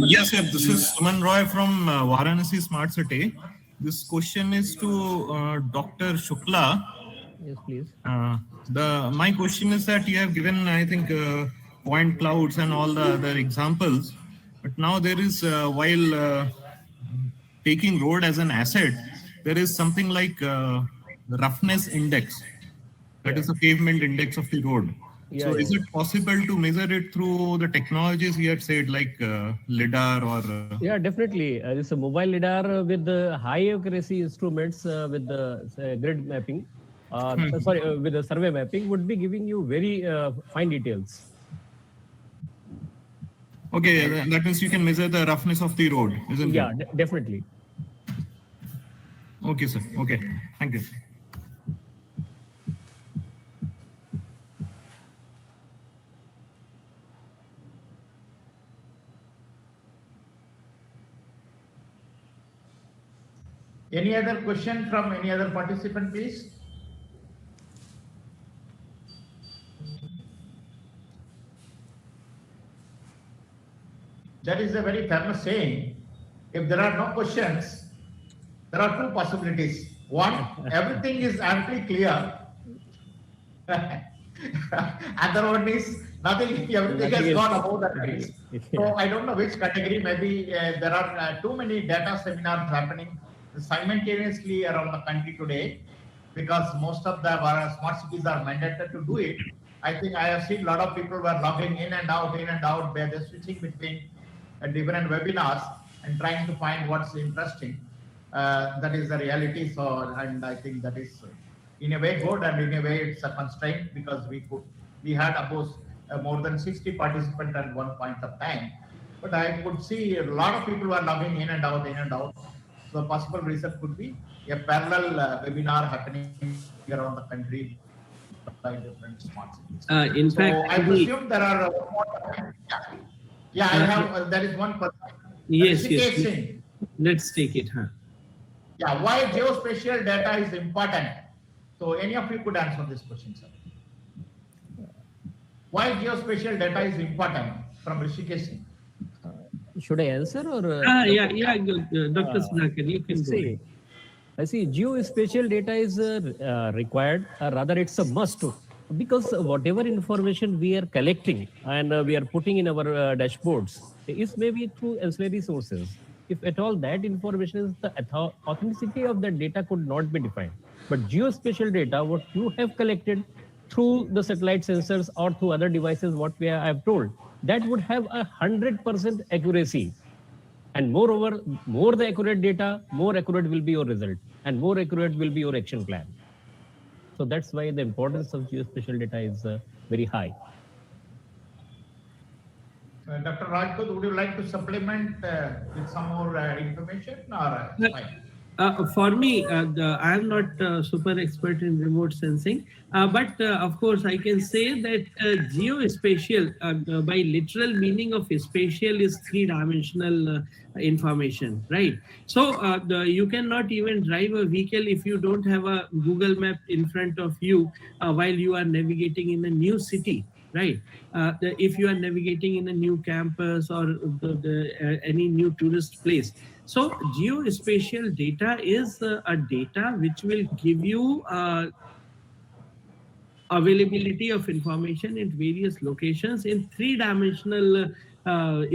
Yes, sir. This is Suman Roy from Varanasi Smart City. This question is to Dr. Shukla. Yes, please. My question is that you have given, I think, point clouds and all the other examples, but now there is while taking road as an asset, there is something like roughness index. That is the pavement index of the road. So is it possible to measure it through the technologies you had said, like LiDAR or? Yeah, definitely. It's a mobile LiDAR with the high accuracy instruments with the grid mapping. With the survey mapping would be giving you very fine details. Okay, that means you can measure the roughness of the road, isn't it? Yeah, definitely. Okay, sir. Okay, thank you. Any other question from any other participant, please? That is a very famous saying. If there are no questions, there are two possibilities. One, everything is amply clear. Other one is nothing, everything has gone above the limits. So I don't know which category. Maybe there are too many data seminars happening simultaneously around the country today, because most of the smart cities are mandated to do it. I think I have seen a lot of people were logging in and out, where they're switching between different webinars and trying to find what's interesting. That is the reality. So, and I think that is in a way good, and in a way it's a constraint, because we had about more than 60 participants at one point of time. But I could see a lot of people were logging in and out. So possible reason could be a parallel webinar happening around the country by different smart cities. In fact, I presume there are. I have. There is one person. Yes. Singh. Let's take it. Yeah, why geospatial data is important? So any of you could answer this question, sir. Why geospatial data is important from Rishikesh Singh? Should I answer or? Dr. Sudhakar, you can see. I see geospatial data is required, rather it's a must, because whatever information we are collecting and we are putting in our dashboards is maybe through ancillary sources. If at all that information is the authenticity of that data could not be defined. But geospatial data, what you have collected through the satellite sensors or through other devices, what I have told, that would have 100% accuracy. And moreover, more the accurate data, more accurate will be your result, and more accurate will be your action plan. So that's why the importance of geospatial data is very high. Dr. Rajput, would you like to supplement with some more information? Or for me, I am not super expert in remote sensing, but of course I can say that geospatial, by literal meaning of spatial, is three-dimensional information, right? So you cannot even drive a vehicle if you don't have a Google map in front of you while you are navigating in a new city. Right. If you are navigating in a new campus or any new tourist place. So geospatial data is a data which will give you availability of information in various locations in three-dimensional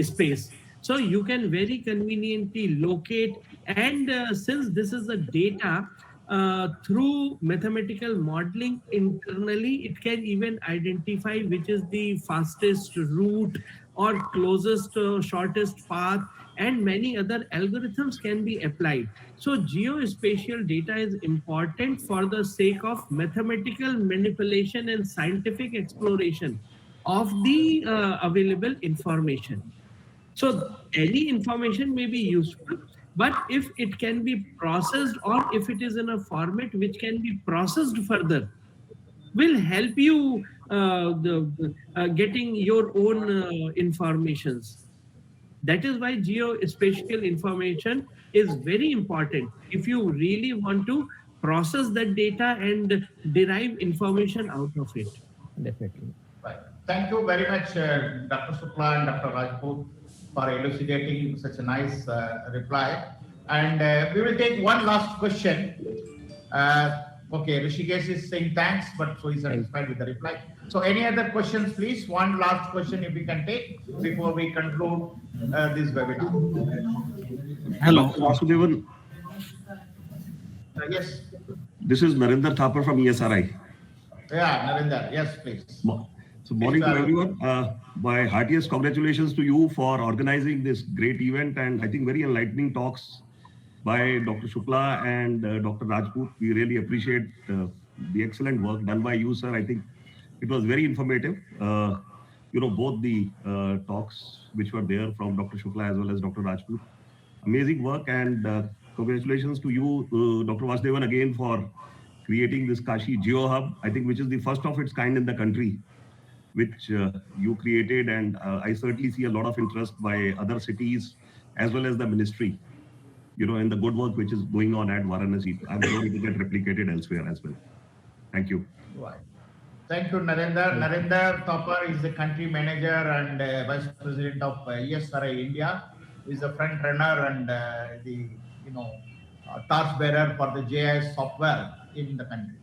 space. So you can very conveniently locate, and since this is a data through mathematical modeling internally, it can even identify which is the fastest route or closest, shortest path, and many other algorithms can be applied. So geospatial data is important for the sake of mathematical manipulation and scientific exploration of the available information. So any information may be useful, but if it can be processed or if it is in a format which can be processed further, will help you getting your own informations. That is why geospatial information is very important if you really want to process that data and derive information out of it. Definitely. Right. Thank you very much, Dr. Shukla and Dr. Rajput, for elucidating such a nice reply. And we will take one last question. Okay, Rishikesh is saying thanks, but so he's satisfied with the reply. So any other questions, please? One last question if we can take before we conclude this webinar. Hello, Vasudevan. Yes. This is Narendra Thapar from ESRI. Yeah, Narendra. Yes, please. So morning to everyone. My heartiest congratulations to you for organizing this great event and I think very enlightening talks by Dr. Shukla and Dr. Rajput. We really appreciate the excellent work done by you, sir. I think it was very informative. Both the talks which were there from Dr. Shukla as well as Dr. Rajput. Amazing work and congratulations to you, Dr. Vasudevan, again for creating this Kashi Geo Hub, I think which is the first of its kind in the country, which you created, and I certainly see a lot of interest by other cities as well as the ministry, in the good work which is going on at Varanasi. I'm sure it will get replicated elsewhere as well. Thank you. Right. Thank you, Narendra. Narendra Thapar is the country manager and vice president of ESRI India. Is a front runner and the torch bearer for the JIS software in the country.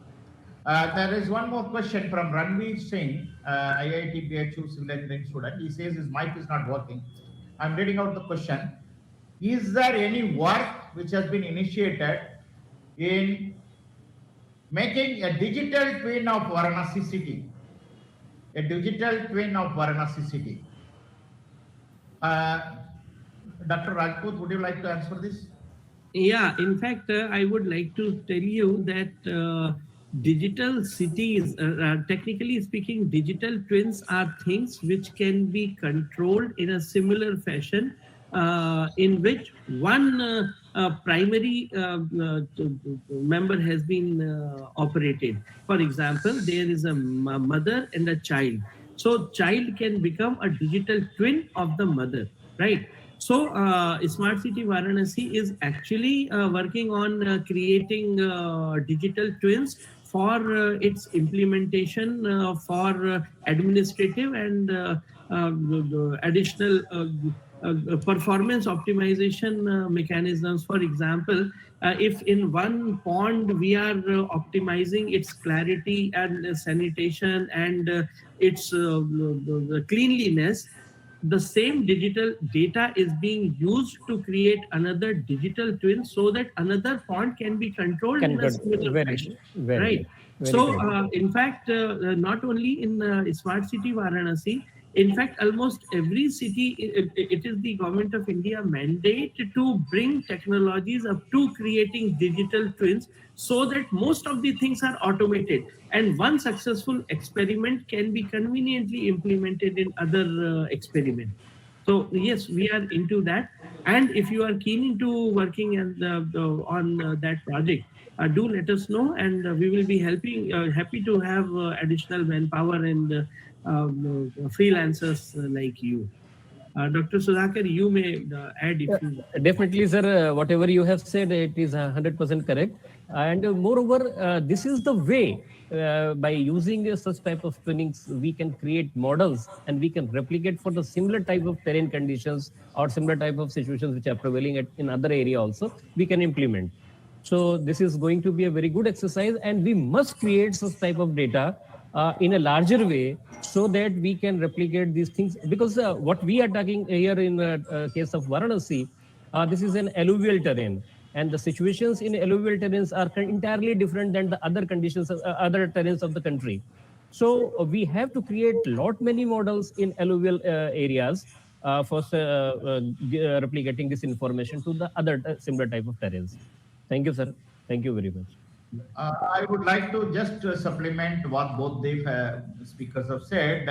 There is one more question from Ranveer Singh, IIT BHU Civil Engineering student. He says his mic is not working. I'm reading out the question. Is there any work which has been initiated in making a digital twin of Varanasi city? A digital twin of Varanasi city. Dr. Rajput, would you like to answer this? Yeah, in fact, I would like to tell you that digital cities, technically speaking, digital twins are things which can be controlled in a similar fashion in which one primary member has been operated. For example, there is a mother and a child. So child can become a digital twin of the mother, right? So Smart City Varanasi is actually working on creating digital twins for its implementation for administrative and additional performance optimization mechanisms. For example, if in one pond we are optimizing its clarity and sanitation and its cleanliness, the same digital data is being used to create another digital twin so that another pond can be controlled in a similar fashion, right? So, in fact, not only in Smart City Varanasi, in fact, almost every city, it is the Government of India mandate to bring technologies up to creating digital twins so that most of the things are automated. And one successful experiment can be conveniently implemented in other experiments. So yes, we are into that. And if you are keen into working on that project, do let us know, and we will be happy to have additional manpower and freelancers like you. Dr. Sudhakar, you may add if you... Definitely, sir. Whatever you have said, it is 100% correct. And moreover, this is the way by using such type of trainings, we can create models and we can replicate for the similar type of terrain conditions or similar type of situations which are prevailing in other area also, we can implement. So this is going to be a very good exercise, and we must create such type of data in a larger way so that we can replicate these things. Because what we are talking here in the case of Varanasi, this is an alluvial terrain. and the situations in alluvial terrains are entirely different than the other conditions, other terrains of the country. So we have to create lot many models in alluvial areas for replicating this information to the other similar type of terrains. Thank you, sir. Thank you very much. I would like to just supplement what both the speakers have said.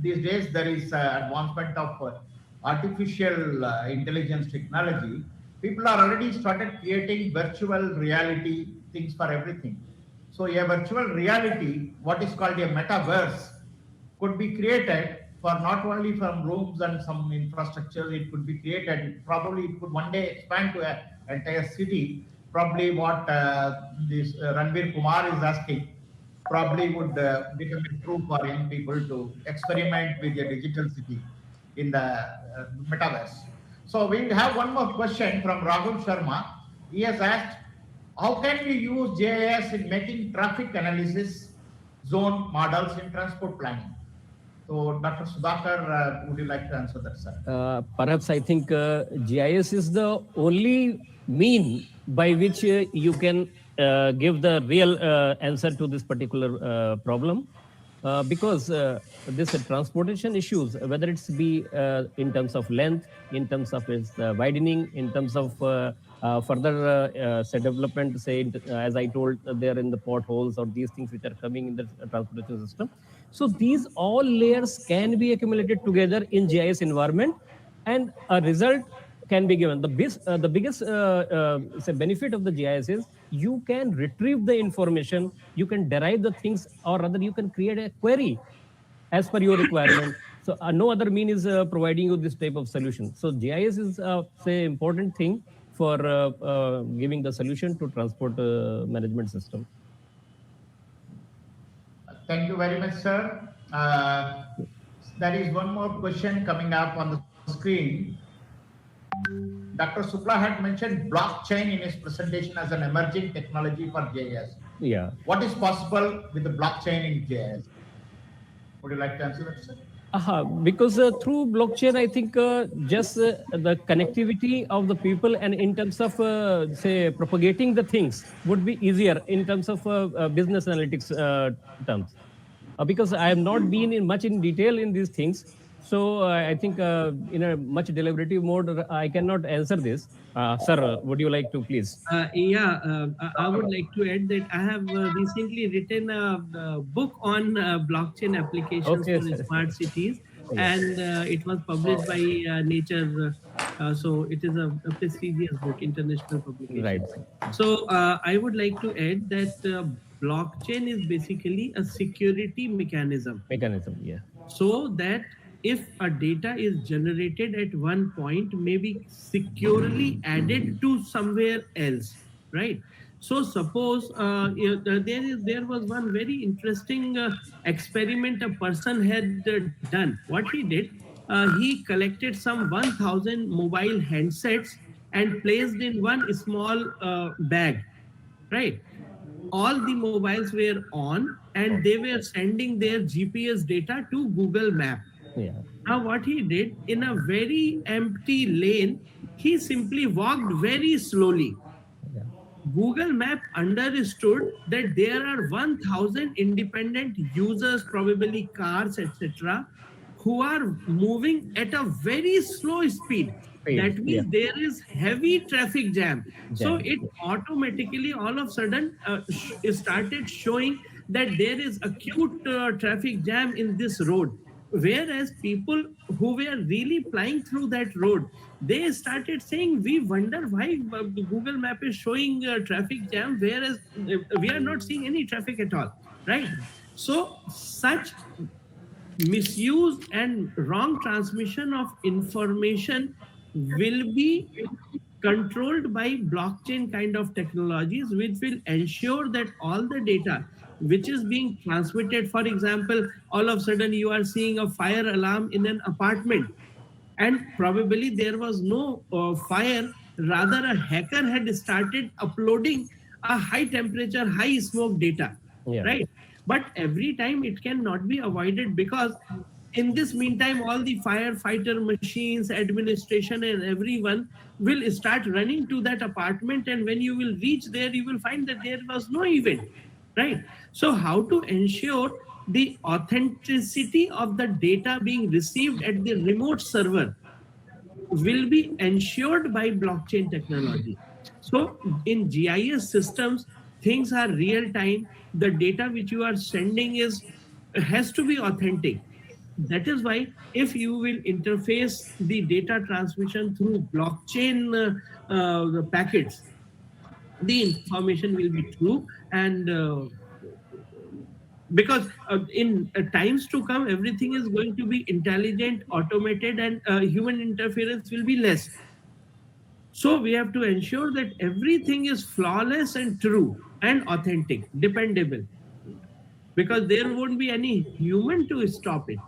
These days, there is advancement of artificial intelligence technology. People are already started creating virtual reality things for everything. So, a virtual reality, what is called a metaverse, could be created for not only from rooms and some infrastructure. It could be created, probably it could one day expand to an entire city. Probably what this Ranveer Kumar is asking probably would become true for young people to experiment with a digital city in the metaverse. So we have one more question from Rahul Sharma. He has asked, how can we use GIS in making traffic analysis zone models in transport planning? So, Dr. Sudhakar, would you like to answer that, sir? Perhaps I think GIS is the only mean by which you can give the real answer to this particular problem. Because this transportation issues, whether it's be in terms of length, in terms of its widening, in terms of further say development, say as I told, there in the potholes or these things which are coming in the transportation system. So these all layers can be accumulated together in GIS environment, and a result can be given. The biggest say benefit of the GIS is you can retrieve the information, you can derive the things, or rather you can create a query as per your requirement. So no other mean is providing you this type of solution. So GIS is say important thing for giving the solution to transport management system. Thank you very much, sir. There is one more question coming up on the screen. Dr. Supla had mentioned blockchain in his presentation as an emerging technology for GIS. Yeah. What is possible with the blockchain in GIS? Would you like to answer that, sir? Because through blockchain, I think just the connectivity of the people and in terms of, say, propagating the things would be easier in terms of business analytics terms. Because I have not been in much in detail in these things. So I think in a much deliberative mode, I cannot answer this. Sir, would you like to please? I would like to add that I have recently written a book on blockchain applications for smart cities, and it was published by Nature. So it is a prestigious book, international publication. Right. So I would like to add that blockchain is basically a security mechanism. Yeah. So that if a data is generated at one point, may be securely added to somewhere else, right? So suppose there was one very interesting experiment a person had done. What he did, he collected some 1,000 mobile handsets and placed in one small bag, right? All the mobiles were on and they were sending their GPS data to Google Map. Yeah. Now what he did, in a very empty lane, he simply walked very slowly. Yeah. Google Map understood that there are 1,000 independent users, probably cars, etc., who are moving at a very slow speed. That means there is heavy traffic jam. So it automatically all of a sudden started showing that there is acute traffic jam in this road. Whereas people who were really flying through that road, they started saying, we wonder why Google Map is showing traffic jam, whereas we are not seeing any traffic at all, right? So such misuse and wrong transmission of information will be controlled by blockchain kind of technologies, which will ensure that all the data which is being transmitted, for example, all of a sudden you are seeing a fire alarm in an apartment and probably there was no fire, rather a hacker had started uploading a high temperature, high smoke data, right? But every time it cannot be avoided because in this meantime, all the firefighter machines, administration, and everyone will start running to that apartment. And when you will reach there, you will find that there was no event, right? So how to ensure the authenticity of the data being received at the remote server will be ensured by blockchain technology. So in GIS systems, things are real time. The data which you are sending has to be authentic. That is why if you will interface the data transmission through blockchain packets, the information will be true. And because in times to come, everything is going to be intelligent, automated, and human interference will be less. So we have to ensure that everything is flawless and true and authentic, dependable, because there won't be any human to stop it.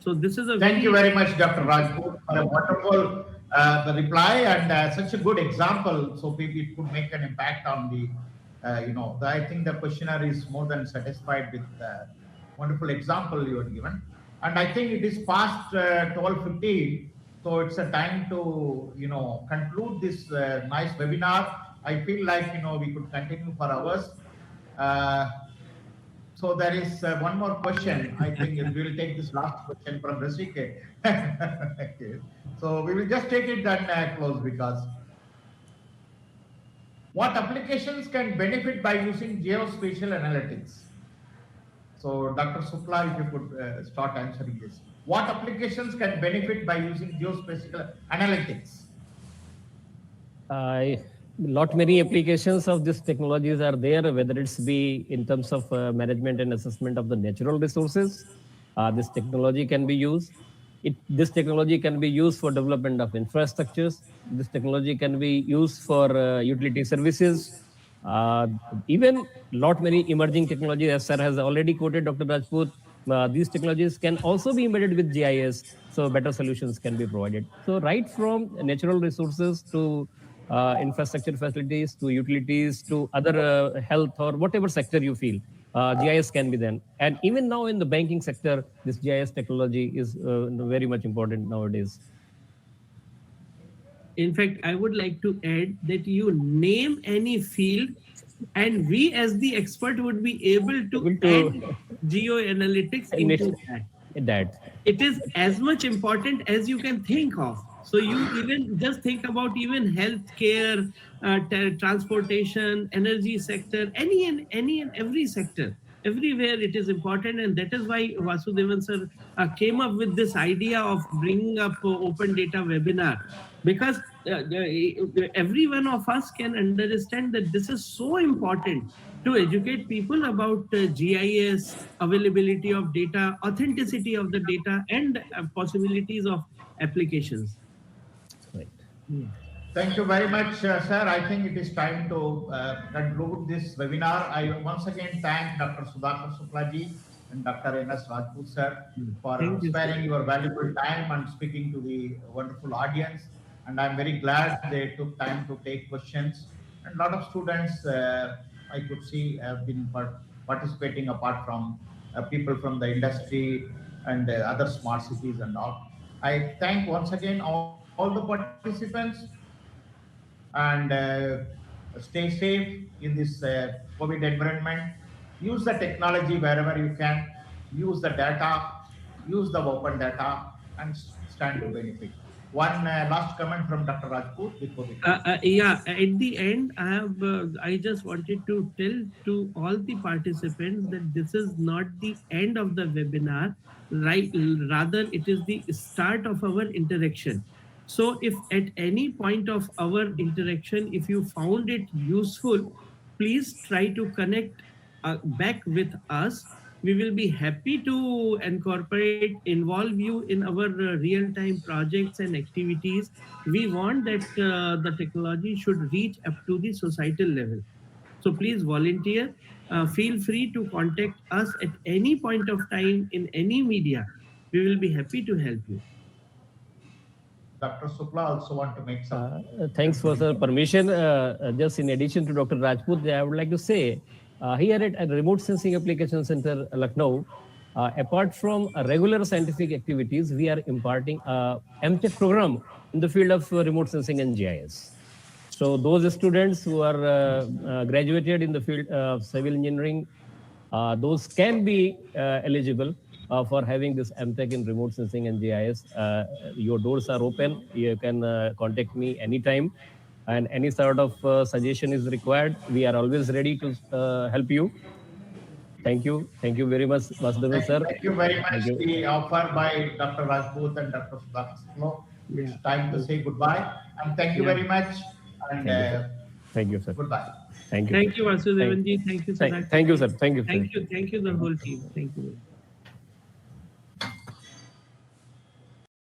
So this is a Thank you very much, Dr. Rajput, for a wonderful reply and such a good example. So maybe it could make an impact on the, I think the questioner is more than satisfied with the wonderful example you have given. And I think it is past 12:15, so it's a time to, conclude this nice webinar. I feel like, we could continue for hours. So there is one more question. I think we will take this last question from Rasike. Okay. So we will just take it then close, because what applications can benefit by using geospatial analytics? So Dr. Supla, if you could start answering this. What applications can benefit by using geospatial analytics? Lot many applications of these technologies are there, whether it's be in terms of management and assessment of the natural resources. This technology can be used. This technology can be used for development of infrastructures. This technology can be used for utility services. Even lot many emerging technologies, as sir has already quoted, Dr. Rajput, these technologies can also be embedded with GIS, so better solutions can be provided. So right from natural resources to infrastructure facilities, to utilities, to other health or whatever sector you feel, GIS can be done. And even now in the banking sector, this GIS technology is very much important nowadays. In fact, I would like to add that you name any field and we as the expert would be able to add geoanalytics into that. It is as much important as you can think of. So you even just think about even healthcare, transportation, energy sector, any and every sector. Everywhere it is important, and that is why Vasudevan sir came up with this idea of bringing up open data webinar, because every one of us can understand that this is so important to educate people about GIS, availability of data, authenticity of the data, and possibilities of applications. Right. Yeah. Thank you very much, sir. I think it is time to conclude this webinar. I once again thank Dr. Sudhakar Suklaji and Dr. N.S. Rajput, sir, for sparing your valuable time and speaking to the wonderful audience. And I'm very glad they took time to take questions. And a lot of students, I could see, have been participating, apart from people from the industry and other smart cities and all. I thank once again all the participants, and stay safe in this COVID environment. Use the technology wherever you can. Use the data. Use the open data, and stand to benefit. One last comment from Dr. Rajput before we yeah, at the end, I just wanted to tell to all the participants that this is not the end of the webinar, right? Rather, it is the start of our interaction. So if at any point of our interaction, if you found it useful, please try to connect back with us. We will be happy to involve you in our real-time projects and activities. We want that the technology should reach up to the societal level. So please volunteer. Feel free to contact us at any point of time in any media. We will be happy to help you. Dr. Supla also want to make some. Thanks for the permission. Just in addition to Dr. Rajput, I would like to say Here at Remote Sensing Application Center, Lucknow, apart from regular scientific activities, we are imparting a MTech program in the field of remote sensing and GIS. So those students who are graduated in the field of civil engineering, those can be eligible for having this MTech in remote sensing and GIS. Your doors are open. You can contact me anytime, and any sort of suggestion is required. We are always ready to help you. Thank you. Thank you very much, Vasudevan sir. Thank you very much. Thank you. The offer by Dr. Rajput and Dr. Sudhakar. It's time to say goodbye. And thank you very much. And Thank you, sir. goodbye. Thank you. Thank you, Vasudevan ji. Thank you, Sudhakar. Thank you, sir. Thank you. Thank you, the whole team. Thank you.